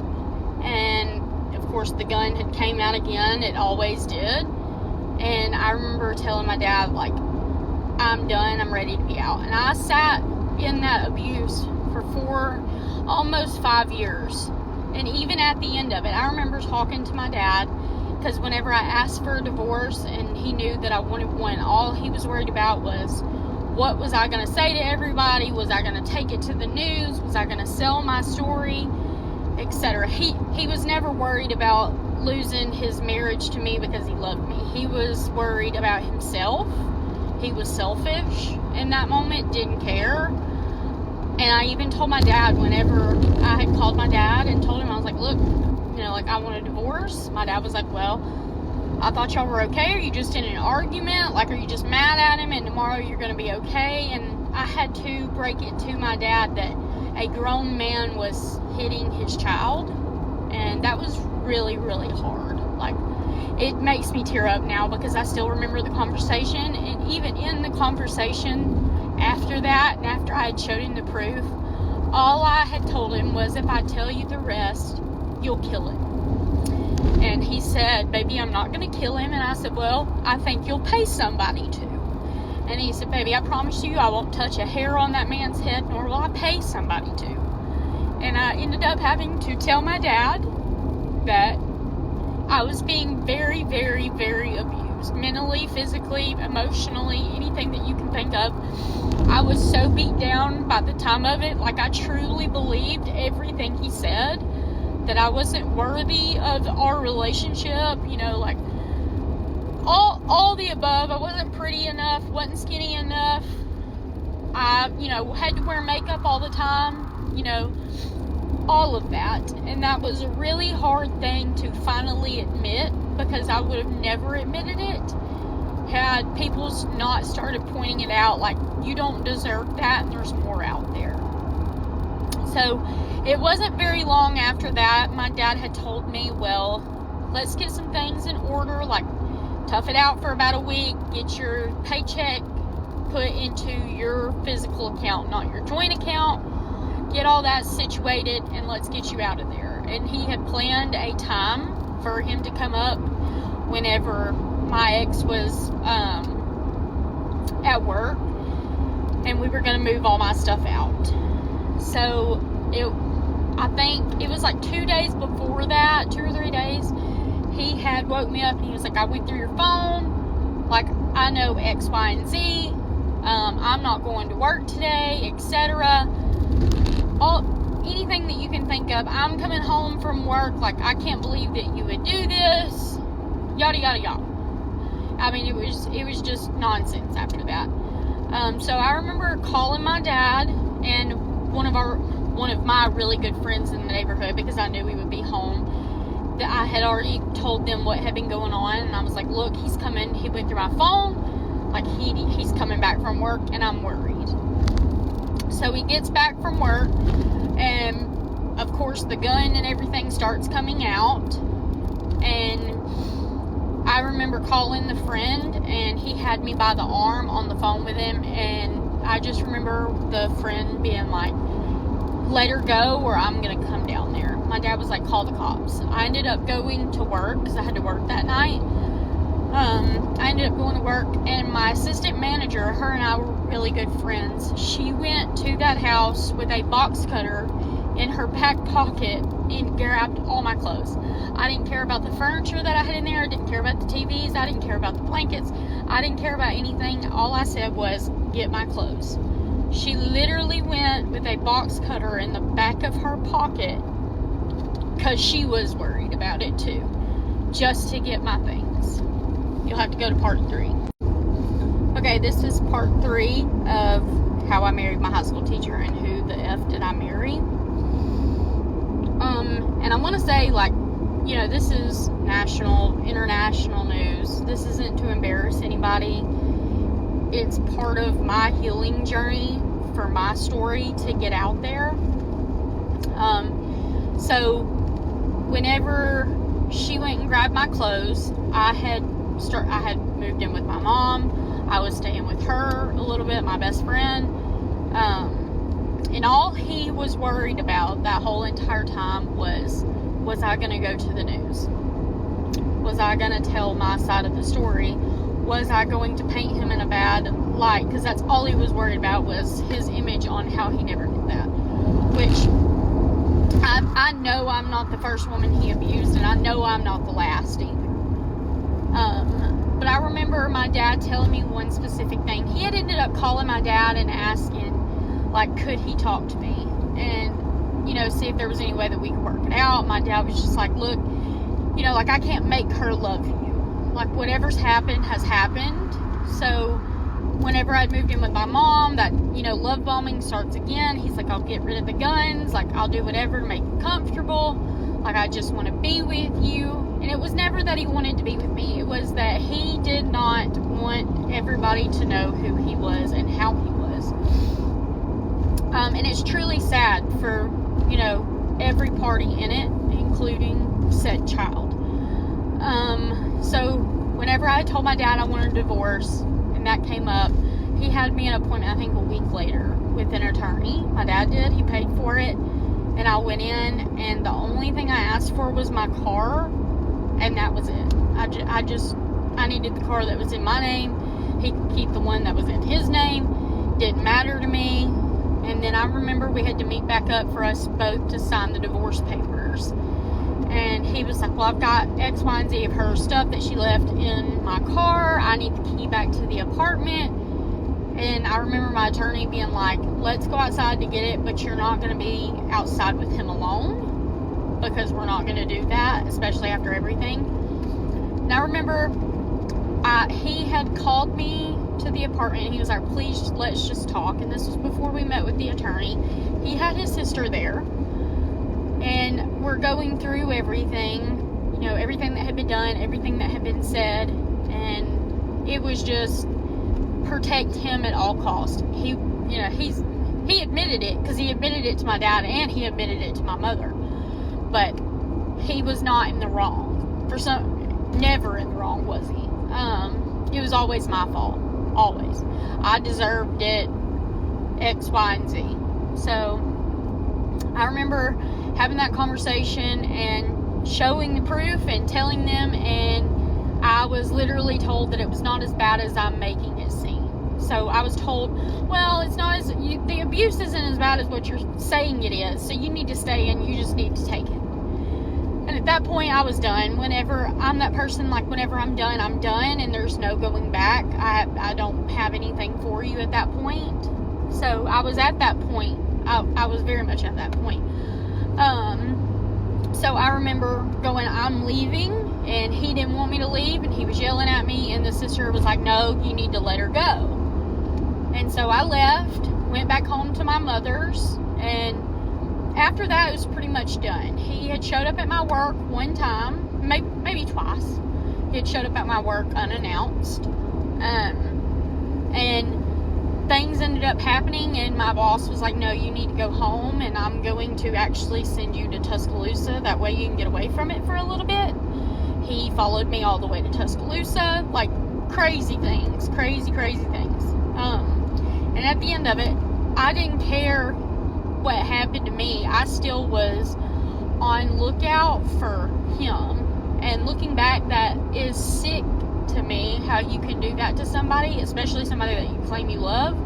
And of course the gun had came out again. It always did. And I remember telling my dad, like, I'm done, I'm ready to be out. And I sat in that abuse for almost 5 years. And even at the end of it, I remember talking to my dad, because whenever I asked for a divorce and he knew that I wanted one, all he was worried about was, what was I going to say to everybody? Was I going to take it to the news? Was I going to sell my story? Etc. He was never worried about losing his marriage to me because he loved me. He was worried about himself. He was selfish in that moment, didn't care. And I even told my dad, whenever I had called my dad and told him, I was like, look, I want a divorce. My dad was like, well, I thought y'all were okay. Are you just in an argument? Like, are you just mad at him and tomorrow you're going to be okay? And I had to break it to my dad that a grown man was hitting his child. And that was really, really hard. Like, it makes me tear up now because I still remember the conversation. And even in the conversation after that, and after I had showed him the proof, all I had told him was, if I tell you the rest, you'll kill it. And he said, baby, I'm not going to kill him. And I said, well, I think you'll pay somebody to. And he said, baby, I promise you I won't touch a hair on that man's head, nor will I pay somebody to. And I ended up having to tell my dad that I was being very, very, very abused. Mentally, physically, emotionally, anything that you can think of. I was so beat down by the time of it. Like, I truly believed everything he said. That I wasn't worthy of our relationship. Like, all the above. I wasn't pretty enough. Wasn't skinny enough. I, had to wear makeup all the time. All of that. And that was a really hard thing to finally admit, because I would have never admitted it had people not started pointing it out, like, you don't deserve that and there's more out there. So it wasn't very long after that, my dad had told me, well, let's get some things in order, like, tough it out for about a week, get your paycheck put into your physical account, not your joint account, get all that situated, and let's get you out of there. And he had planned a time for him to come up whenever my ex was at work. and we were going to move all my stuff out. So I think it was like 2 days before that, 2 or 3 days, he had woke me up and he was like, I went through your phone, like, I know X, Y, and Z, I'm not going to work today, etc. Anything that you can think of. I'm coming home from work, like, I can't believe that you would do this, yada yada yada. I mean, it was just nonsense after that. So I remember calling my dad and one of my really good friends in the neighborhood, because I knew he would be home, that I had already told them what had been going on, and I was like, look, he's coming, he went through my phone, like, he's coming back from work, and I'm worried. So he gets back from work, and of course the gun and everything starts coming out, and I remember calling the friend, and he had me by the arm on the phone with him, and I just remember the friend being like, let her go or I'm gonna come down there. My dad was like, call the cops. I ended up going to work because I had to work that night. I ended up going to work, and my assistant manager, her and I were really good friends. She went to that house with a box cutter in her back pocket and grabbed all my clothes. I didn't care about the furniture that I had in there. I didn't care about the TVs. I didn't care about the blankets. I didn't care about anything. All I said was, get my clothes. She literally went with a box cutter in the back of her pocket because she was worried about it too, just to get my things. You'll have to go to part 3. Okay, this is part 3 of how I married my high school teacher and who the F did I marry. And I want to say, like, you know, this is national, international news. This isn't to embarrass anybody. It's part of my healing journey for my story to get out there. So whenever she went and grabbed my clothes, I had moved in with my mom. I was staying with her a little bit, my best friend. And all he was worried about that whole entire time was I going to go to the news? Was I going to tell my side of the story? Was I going to paint him in a bad light? Because that's all he was worried about, was his image on how he never did that. Which, I know I'm not the first woman he abused, and I know I'm not the last either. But I remember my dad telling me one specific thing. He had ended up calling my dad and asking, like, could he talk to me? And, you know, see if there was any way that we could work it out. My dad was just like, look, you know, like, I can't make her love you. Like, whatever's happened has happened. So whenever I'd moved in with my mom, that, you know, love bombing starts again. He's like, I'll get rid of the guns. Like, I'll do whatever to make you comfortable. Like, I just want to be with you. And it was never that he wanted to be with me. It was that he did not want everybody to know who he was and how he was. And it's truly sad for, you know, every party in it, including said child. So whenever I told my dad I wanted a divorce, and that came up, he had me an appointment, I think a week later, with an attorney. My dad did. He paid for it. And I went in, and the only thing I asked for was my car, and that was it. I needed the car that was in my name. He could keep the one that was in his name. Didn't matter to me. And then I remember we had to meet back up for us both to sign the divorce papers. And he was like, well, I've got X, Y, and Z of her stuff that she left in my car. I need the key back to the apartment. And I remember my attorney being like, let's go outside to get it, but you're not going to be outside with him alone, because we're not going to do that, especially after everything. And I remember he had called me to the apartment, and he was like, please, let's just talk. And this was before we met with the attorney. He had his sister there, and we're going through everything, you know, everything that had been done, everything that had been said, and it was just protect him at all costs. He, you know, he admitted it, because he admitted it to my dad and he admitted it to my mother, but he was not in the wrong. Never in the wrong, was he? It was always my fault. Always. I deserved it, X, Y, and Z. So I remember having that conversation and showing the proof and telling them, and I was literally told that it was not as bad as I'm making it seem. So I was told, well, it's not the abuse isn't as bad as what you're saying it is. So you need to stay and you just need to take it. And at that point, I was done. Whenever I'm that person, like whenever I'm done, and there's no going back. I don't have anything for you at that point. So I was at that point. I was very much at that point. So I remember going, I'm leaving, and he didn't want me to leave, and he was yelling at me, and the sister was like, no, you need to let her go. And so I left, went back home to my mother's, and after that, it was pretty much done. He had showed up at my work one time, maybe twice. He had showed up at my work unannounced. And things ended up happening, and my boss was like, no, you need to go home, and I'm going to actually send you to Tuscaloosa. That way you can get away from it for a little bit. He followed me all the way to Tuscaloosa. Like, crazy things. Crazy things. And at the end of it, I didn't care what happened to me. I still was on lookout for him. And looking back, that is sick to me, how you can do that to somebody, especially somebody that you claim you love.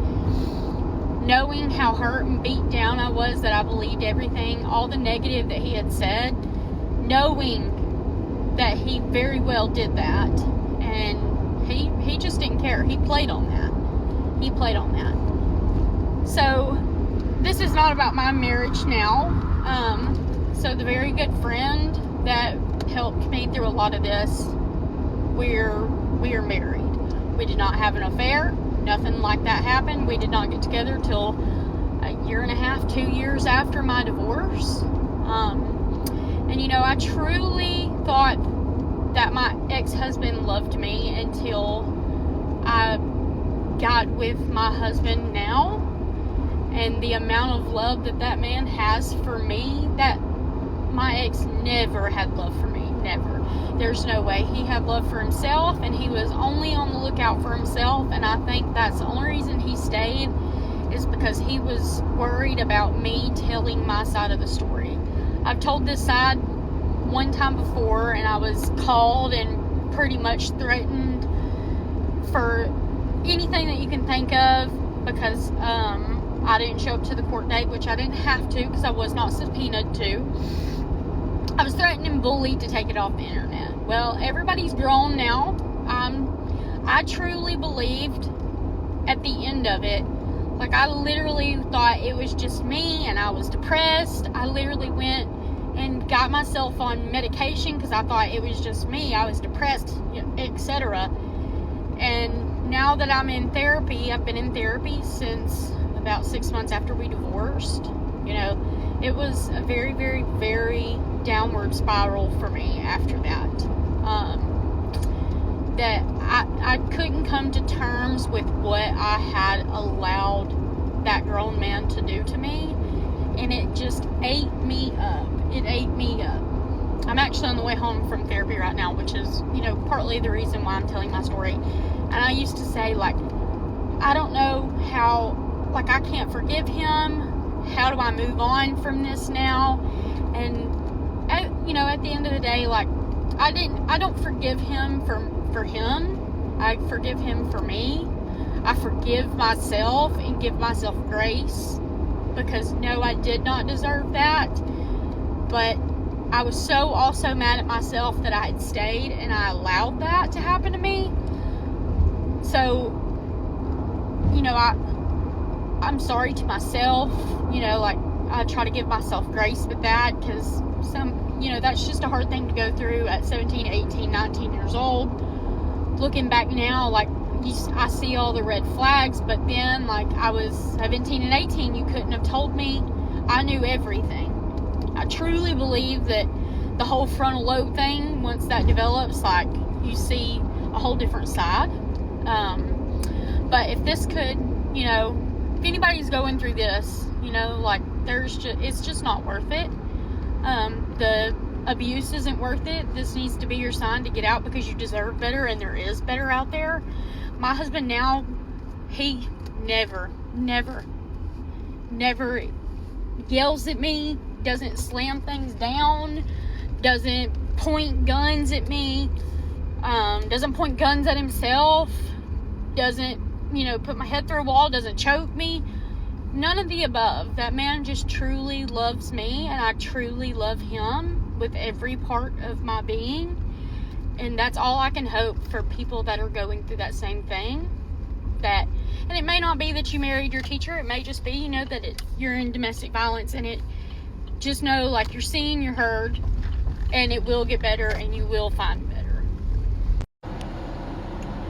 Knowing how hurt and beat down I was, that I believed everything, all the negative that he had said, knowing that he very well did that, and he just didn't care. He played on that. So this is not about my marriage now. So the very good friend that helped me through a lot of this, we are married. We did not have an affair. Nothing like that happened. We did not get together till a year and a half, 2 years after my divorce. And I truly thought that my ex-husband loved me until I got with my husband now. And the amount of love that man has for me, that my ex never had love for me. Never. There's no way. He had love for himself, and he was only on the lookout for himself, and I think that's the only reason he stayed, is because he was worried about me telling my side of the story. I've told this side one time before, and I was called and pretty much threatened for anything that you can think of, because I didn't show up to the court date, which I didn't have to because I was not subpoenaed to. I was threatened and bullied to take it off the internet. Well, everybody's grown now. I truly believed at the end of it, like, I literally thought it was just me and I was depressed. I literally went and got myself on medication because I thought it was just me. I was depressed, etc. And now that I'm in therapy, I've been in therapy since about 6 months after we divorced. It was a very, very, very downward spiral for me after that. That I couldn't come to terms with what I had allowed that grown man to do to me, and it just ate me up. I'm actually on the way home from therapy right now, which is, partly the reason why I'm telling my story. And I used to say, like, I don't know how, like, I can't forgive him. How do I move on from this now? And at the end of the day, like, I don't forgive him for him. I forgive him for me. I forgive myself and give myself grace, because no, I did not deserve that. But I was so also mad at myself that I had stayed and I allowed that to happen to me. So, I'm sorry to myself, like, I try to give myself grace with that, because that's just a hard thing to go through at 17, 18, 19 years old. Looking back now, like, I see all the red flags, but then, like, I was 17 and 18, you couldn't have told me. I knew everything. I truly believe that the whole frontal lobe thing, once that develops, like, you see a whole different side. But if this could, if anybody's going through this, like, it's just not worth it. The abuse isn't worth it. This needs to be your sign to get out, because you deserve better, and there is better out there. My husband now, he never yells at me, doesn't slam things down, doesn't point guns at me, doesn't point guns at himself, doesn't put my head through a wall, doesn't choke me. None of the above. That man just truly loves me, and I truly love him with every part of my being. And that's all I can hope for people that are going through that same thing. And it may not be that you married your teacher. It may just be, that you're in domestic violence, and just know, like, you're seen, you're heard, and it will get better, and you will find better.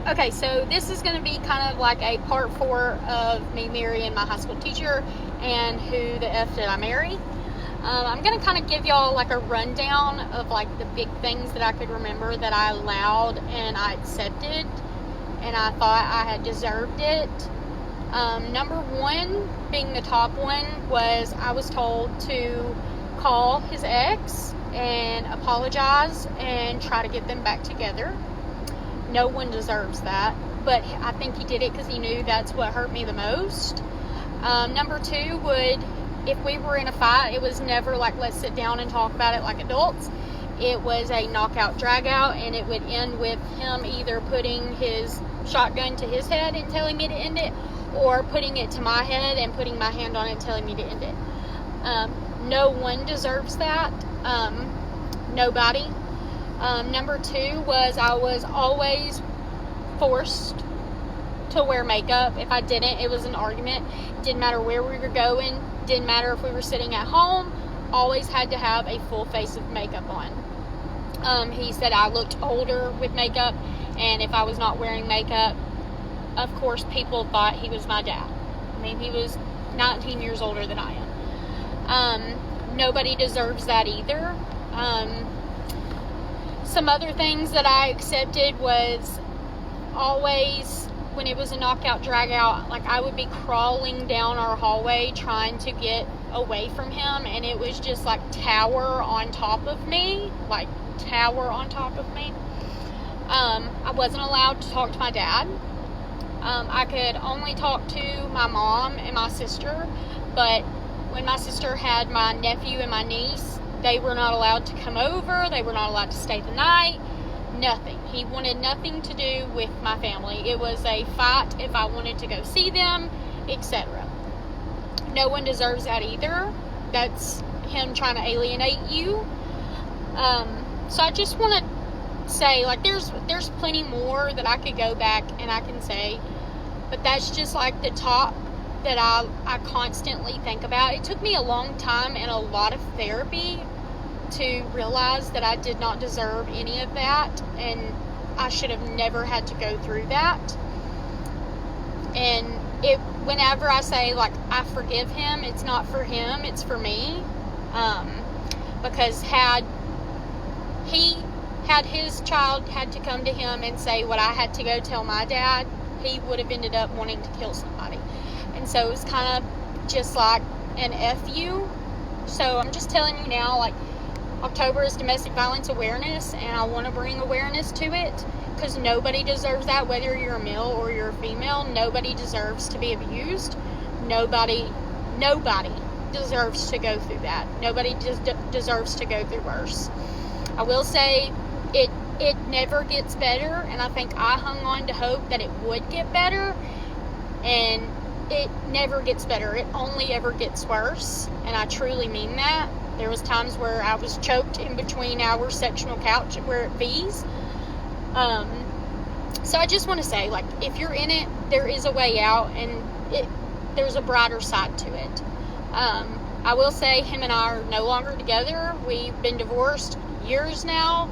Okay, so this is going to be kind of like a part 4 of me marrying my high school teacher and who the F did I marry. I'm going to kind of give y'all like a rundown of like the big things that I could remember that I allowed and I accepted and I thought I had deserved it. Number 1, being the top one, was I was told to call his ex and apologize and try to get them back together. No one deserves that, but I think he did it because he knew that's what hurt me the most. Number 2 if we were in a fight, it was never like, let's sit down and talk about it like adults. It was a knockout, drag out, and it would end with him either putting his shotgun to his head and telling me to end it, or putting it to my head and putting my hand on it and telling me to end it. No one deserves that. Nobody. Number 2 was I was always forced to wear makeup. If I didn't, it was an argument. Didn't matter where we were going. Didn't matter if we were sitting at home. Always had to have a full face of makeup on. He said I looked older with makeup, and if I was not wearing makeup, of course, people thought he was my dad. I mean, he was 19 years older than I am. Nobody deserves that either. Some other things that I accepted was always, when it was a knockout, drag out, like I would be crawling down our hallway trying to get away from him, and it was just like tower on top of me. I wasn't allowed to talk to my dad. I could only talk to my mom and my sister, but when my sister had my nephew and my niece, they were not allowed to come over. They were not allowed to stay the night. Nothing. He wanted nothing to do with my family. It was a fight if I wanted to go see them, etc. No one deserves that either. That's him trying to alienate you. So I just want to say, like, there's plenty more that I could go back and I can say, but that's just like the top that I constantly think about. It took me a long time and a lot of therapy to realize that I did not deserve any of that, and I should have never had to go through that. And whenever I say, like, I forgive him, it's not for him, it's for me. Because had his child had to come to him and say what I had to go tell my dad, he would have ended up wanting to kill somebody. And so it was kind of just like an F-you. So I'm just telling you now, like, October is Domestic Violence Awareness, and I want to bring awareness to it, because nobody deserves that, whether you're a male or you're a female. Nobody deserves to be abused. Nobody deserves to go through that. Nobody deserves to go through worse. I will say it never gets better, and I think I hung on to hope that it would get better, and it never gets better. It only ever gets worse, and I truly mean that. There was times where I was choked in between our sectional couch where it bees. So I just want to say, like, if you're in it, there is a way out, and there's a brighter side to it. I will say him and I are no longer together. We've been divorced years now.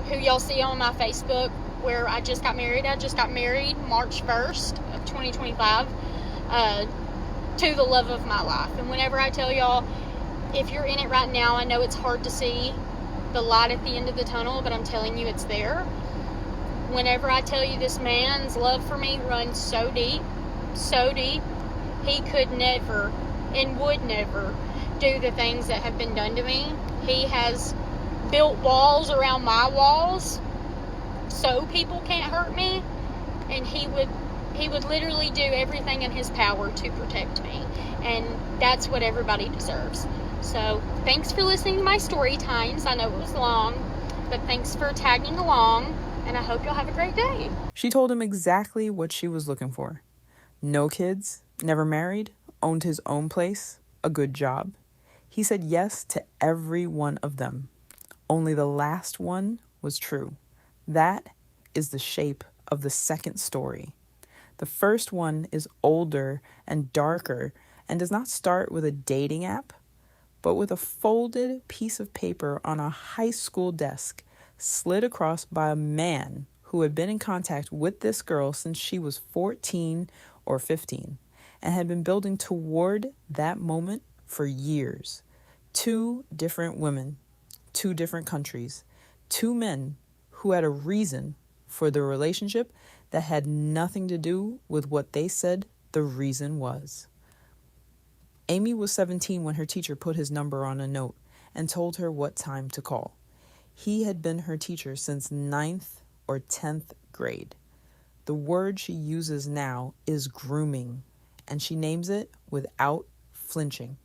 Who y'all see on my Facebook where I just got married. I just got married March 1st of 2025 to the love of my life. And whenever I tell y'all, if you're in it right now, I know it's hard to see the light at the end of the tunnel, but I'm telling you, it's there. Whenever I tell you this man's love for me runs so deep, he could never and would never do the things that have been done to me. He has built walls around my walls so people can't hurt me, and he would literally do everything in his power to protect me, and that's what everybody deserves. So thanks for listening to my story times. I know it was long, but thanks for tagging along, and I hope y'all have a great day. She told him exactly what she was looking for. No kids, never married, owned his own place, a good job. He said yes to every one of them. Only the last one was true. That is the shape of the second story. The first one is older and darker and does not start with a dating app, but with a folded piece of paper on a high school desk, slid across by a man who had been in contact with this girl since she was 14 or 15 and had been building toward that moment for years. 2 different women, 2 different countries, 2 men who had a reason for the relationship that had nothing to do with what they said the reason was. Amy was 17 when her teacher put his number on a note and told her what time to call. He had been her teacher since 9th or 10th grade. The word she uses now is grooming, and she names it without flinching.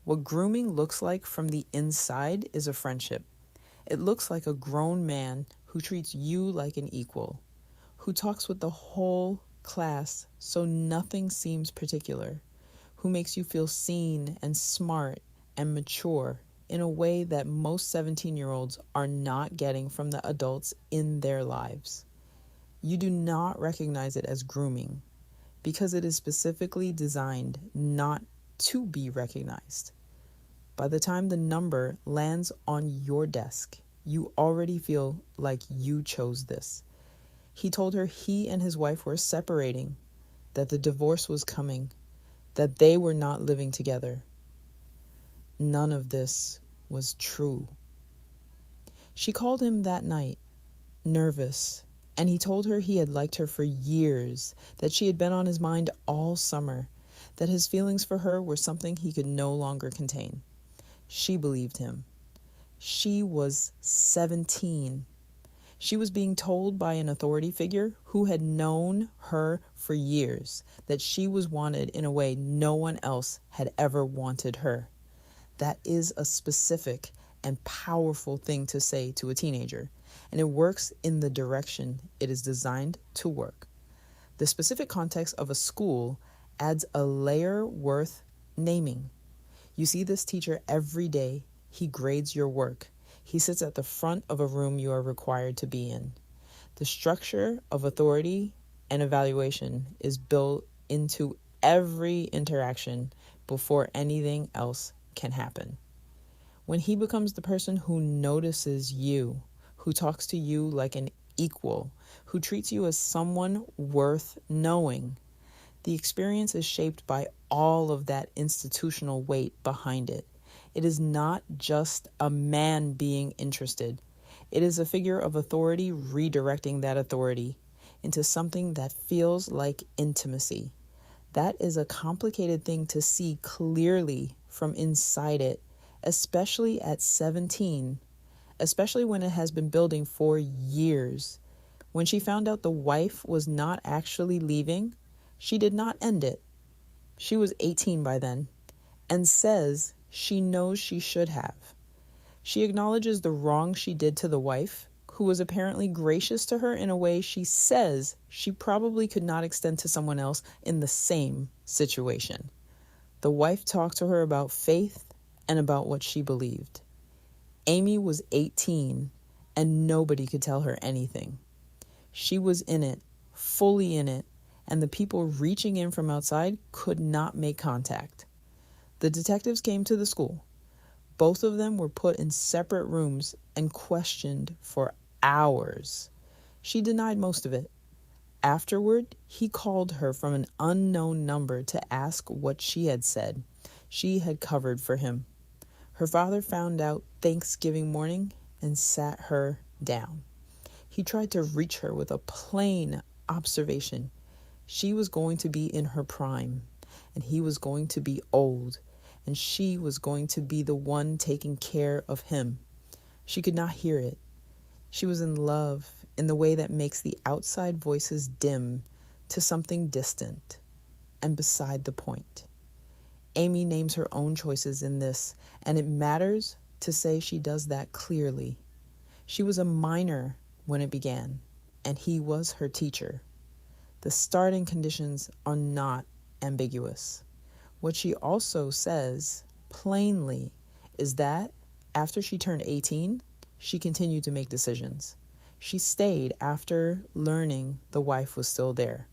What grooming looks like from the inside is a friendship. It looks like a grown man who treats you like an equal, who talks with the whole class so nothing seems particular, who makes you feel seen and smart and mature in a way that most 17-year-olds are not getting from the adults in their lives. You do not recognize it as grooming because it is specifically designed not to be recognized. By the time the number lands on your desk, you already feel like you chose this. He told her he and his wife were separating, that the divorce was coming, that they were not living together. None of this was true. She called him that night, nervous, and he told her he had liked her for years, that she had been on his mind all summer, that his feelings for her were something he could no longer contain. She believed him. She was 17. She was being told by an authority figure who had known her for years that she was wanted in a way no one else had ever wanted her. That is a specific and powerful thing to say to a teenager, and it works in the direction it is designed to work. The specific context of a school adds a layer worth naming. You see this teacher every day. He grades your work. He sits at the front of a room you are required to be in. The structure of authority and evaluation is built into every interaction before anything else can happen. When he becomes the person who notices you, who talks to you like an equal, who treats you as someone worth knowing, the experience is shaped by all of that institutional weight behind it. It is not just a man being interested. It is a figure of authority redirecting that authority into something that feels like intimacy. That is a complicated thing to see clearly from inside it, especially at 17, especially when it has been building for years. When she found out the wife was not actually leaving, she did not end it. She was 18 by then and says she knows she should have. She acknowledges the wrong she did to the wife, who was apparently gracious to her in a way she says she probably could not extend to someone else in the same situation. The wife talked to her about faith and about what she believed. Amy was 18 and nobody could tell her anything. She was in it, fully in it, and the people reaching in from outside could not make contact. The detectives came to the school. Both of them were put in separate rooms and questioned for hours. She denied most of it. Afterward, he called her from an unknown number to ask what she had said. She had covered for him. Her father found out Thanksgiving morning and sat her down. He tried to reach her with a plain observation. She was going to be in her prime, and he was going to be old, and she was going to be the one taking care of him. She could not hear it. She was in love in the way that makes the outside voices dim to something distant and beside the point. Amy names her own choices in this, and it matters to say she does that clearly. She was a minor when it began. and he was her teacher. The starting conditions are not ambiguous. What she also says plainly is that after she turned 18, she continued to make decisions. She stayed after learning the wife was still there.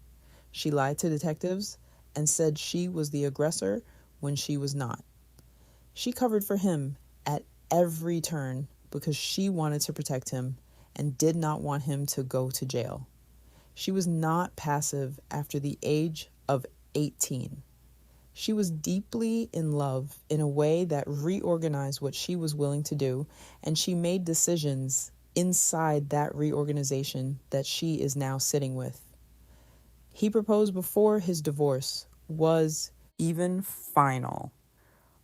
She lied to detectives and said she was the aggressor when she was not. She covered for him at every turn because she wanted to protect him and did not want him to go to jail. She was not passive after the age of 18. She was deeply in love in a way that reorganized what she was willing to do, and she made decisions inside that reorganization that she is now sitting with. He proposed before his divorce was even final.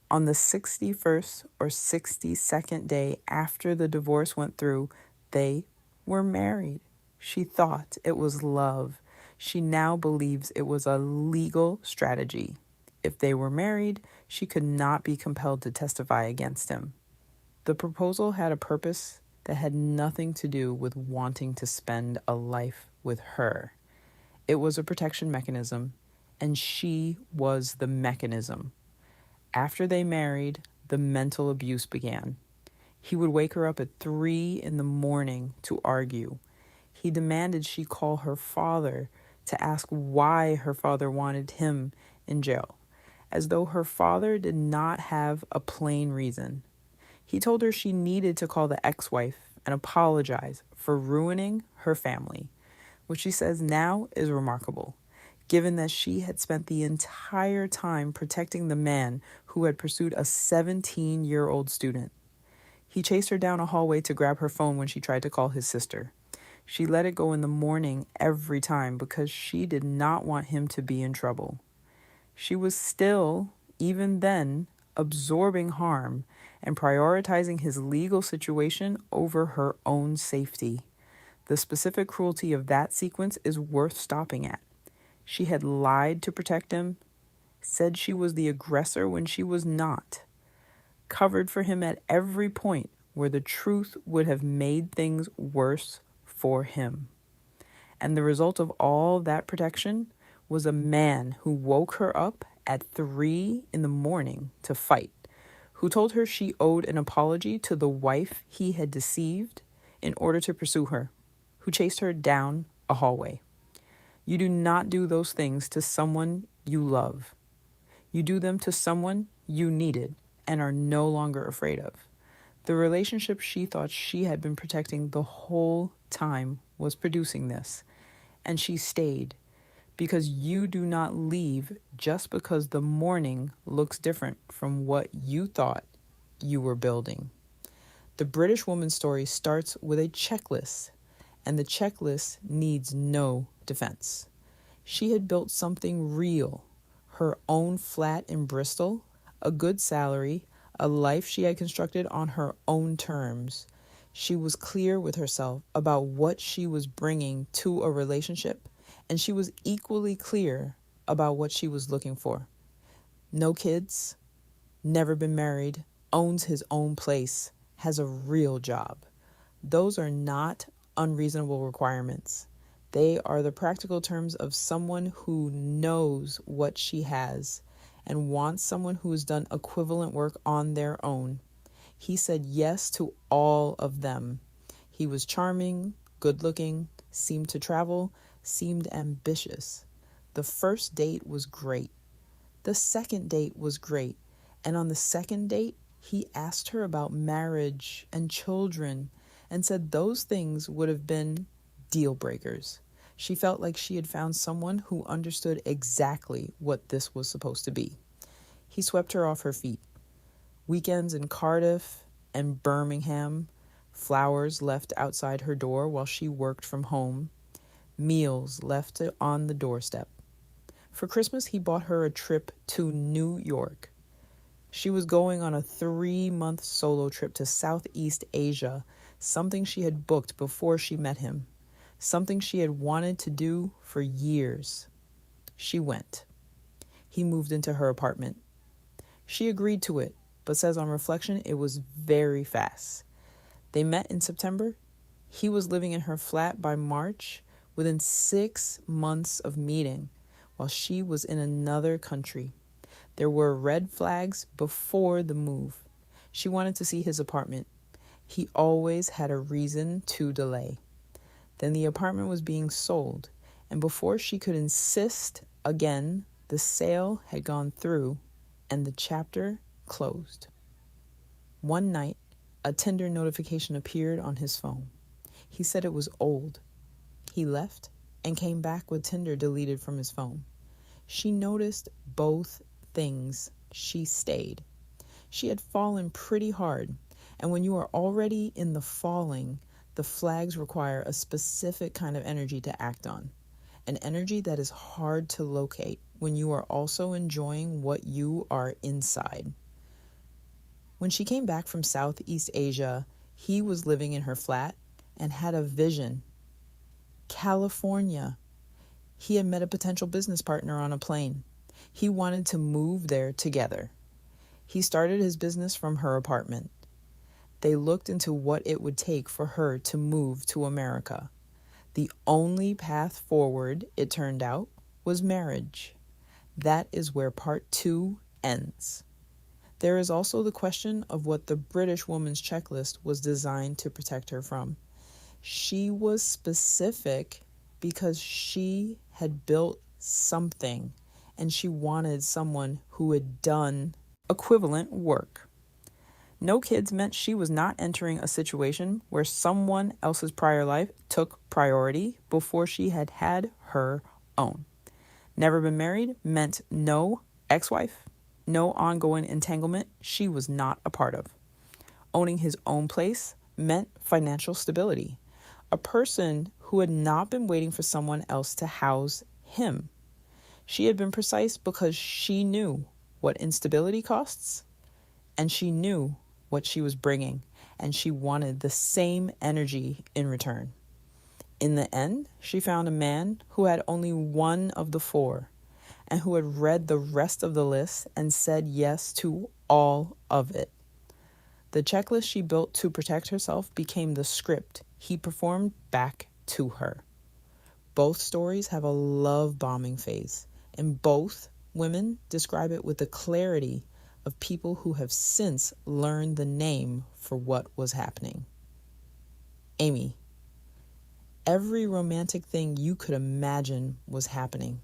On the 61st or 62nd day after the divorce went through, they were married. She thought it was love. She now believes it was a legal strategy. If they were married, she could not be compelled to testify against him. The proposal had a purpose that had nothing to do with wanting to spend a life with her. It was a protection mechanism, and she was the mechanism. After they married, the mental abuse began. He would wake her up at 3 a.m. to argue. He demanded she call her father to ask why her father wanted him in jail, as though her father did not have a plain reason. He told her she needed to call the ex-wife and apologize for ruining her family, which she says now is remarkable, given that she had spent the entire time protecting the man who had pursued a 17-year-old student. He chased her down a hallway to grab her phone when she tried to call his sister. She let it go in the morning every time because she did not want him to be in trouble. She was still, even then, absorbing harm and prioritizing his legal situation over her own safety. The specific cruelty of that sequence is worth stopping at. She had lied to protect him, said she was the aggressor when she was not, covered for him at every point where the truth would have made things worse for him. And the result of all that protection was a man who woke her up at 3 a.m. to fight, who told her she owed an apology to the wife he had deceived in order to pursue her, who chased her down a hallway. You do not do those things to someone you love. You do them to someone you needed and are no longer afraid of. The relationship she thought she had been protecting the whole time was producing this, and she stayed because you do not leave just because the morning looks different from what you thought you were building. The British woman's story starts with a checklist, and the checklist needs no defense. She had built something real, her own flat in Bristol, a good salary, a life she had constructed on her own terms. She was clear with herself about what she was bringing to a relationship, and she was equally clear about what she was looking for. No kids, never been married, owns his own place, has a real job. Those are not unreasonable requirements. They are the practical terms of someone who knows what she has and wants someone who has done equivalent work on their own. He said yes to all of them. He was charming, good-looking, seemed to travel, seemed ambitious. The first date was great. The second date was great. And on the second date, he asked her about marriage and children and said those things would have been deal breakers. She felt like she had found someone who understood exactly what this was supposed to be. He swept her off her feet. Weekends in Cardiff and Birmingham, flowers left outside her door while she worked from home, meals left on the doorstep. For Christmas, he bought her a trip to New York. She was going on a 3-month solo trip to Southeast Asia, something she had booked before she met him, something she had wanted to do for years. She went. He moved into her apartment. She agreed to it, but says on reflection it was very fast. They met in September. He was living in her flat by March, within 6 months of meeting, while she was in another country. There were red flags before the move. She wanted to see his apartment. He always had a reason to delay. Then the apartment was being sold, and before she could insist again, the sale had gone through and the chapter closed. One night, a Tinder notification appeared on his phone. He said it was old. He left and came back with Tinder deleted from his phone. She noticed both things. She stayed. She had fallen pretty hard, and when you are already in the falling, the flags require a specific kind of energy to act on, an energy that is hard to locate when you are also enjoying what you are inside. When she came back from Southeast Asia, he was living in her flat and had a vision. California. He had met a potential business partner on a plane. He wanted to move there together. He started his business from her apartment. They looked into what it would take for her to move to America. The only path forward, it turned out, was marriage. That is where part 2 ends. There is also the question of what the British woman's checklist was designed to protect her from. She was specific because she had built something and she wanted someone who had done equivalent work. No kids meant she was not entering a situation where someone else's prior life took priority before she had had her own. Never been married meant no ex-wife, no ongoing entanglement she was not a part of. Owning his own place meant financial stability. A person who had not been waiting for someone else to house him. She had been precise because she knew what instability costs, and she knew what she was bringing, and she wanted the same energy in return. In the end, she found a man who had only one of the 4, and who had read the rest of the list and said yes to all of it. The checklist she built to protect herself became the script he performed back to her. Both stories have a love bombing phase, and both women describe it with the clarity of people who have since learned the name for what was happening. Amy. Every romantic thing you could imagine was happening.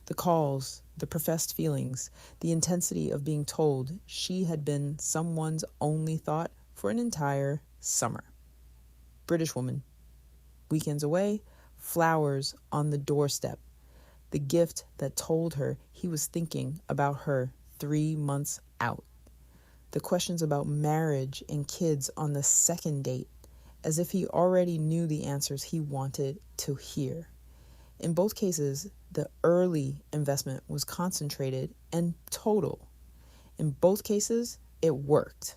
The calls, the professed feelings, the intensity of being told she had been someone's only thought for an entire summer. British woman. Weekends away, flowers on the doorstep. The gift that told her he was thinking about her 3 months out. The questions about marriage and kids on the second date, as if he already knew the answers he wanted to hear. In both cases, the early investment was concentrated and total. In both cases, it worked.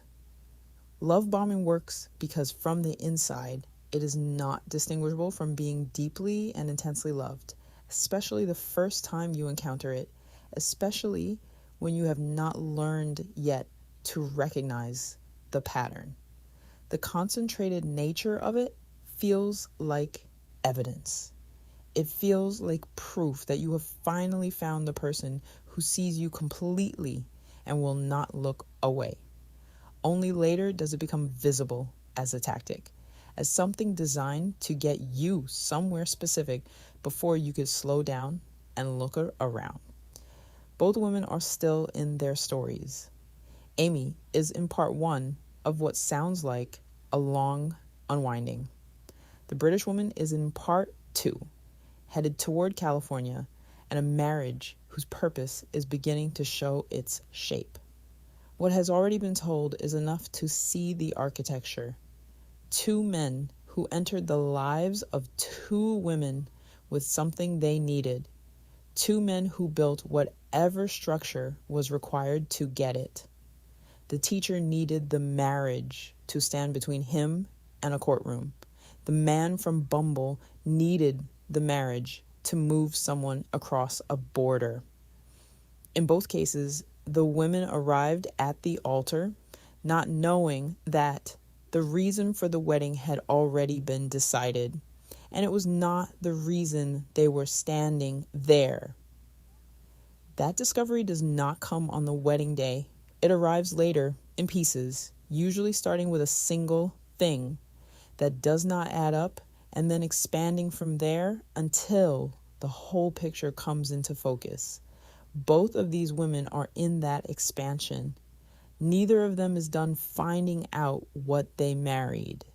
Love bombing works because from the inside, it is not distinguishable from being deeply and intensely loved, especially the first time you encounter it, especially when you have not learned yet to recognize the pattern. The concentrated nature of it feels like evidence. It feels like proof that you have finally found the person who sees you completely and will not look away. Only later does it become visible as a tactic, as something designed to get you somewhere specific before you could slow down and look around. Both women are still in their stories. Amy is in part 1 of what sounds like a long unwinding. The British woman is in part 2, headed toward California and a marriage whose purpose is beginning to show its shape. What has already been told is enough to see the architecture. 2 men who entered the lives of 2 women with something they needed. 2 men who built whatever structure was required to get it. The teacher needed the marriage to stand between him and a courtroom. The man from Bumble needed the marriage to move someone across a border. In both cases, the women arrived at the altar not knowing that The reason for the wedding had already been decided, and it was not the reason they were standing there. That discovery does not come on the wedding day. It arrives later in pieces, usually starting with a single thing that does not add up and then expanding from there until the whole picture comes into focus. Both of these women are in that expansion. Neither of them is done finding out what they married.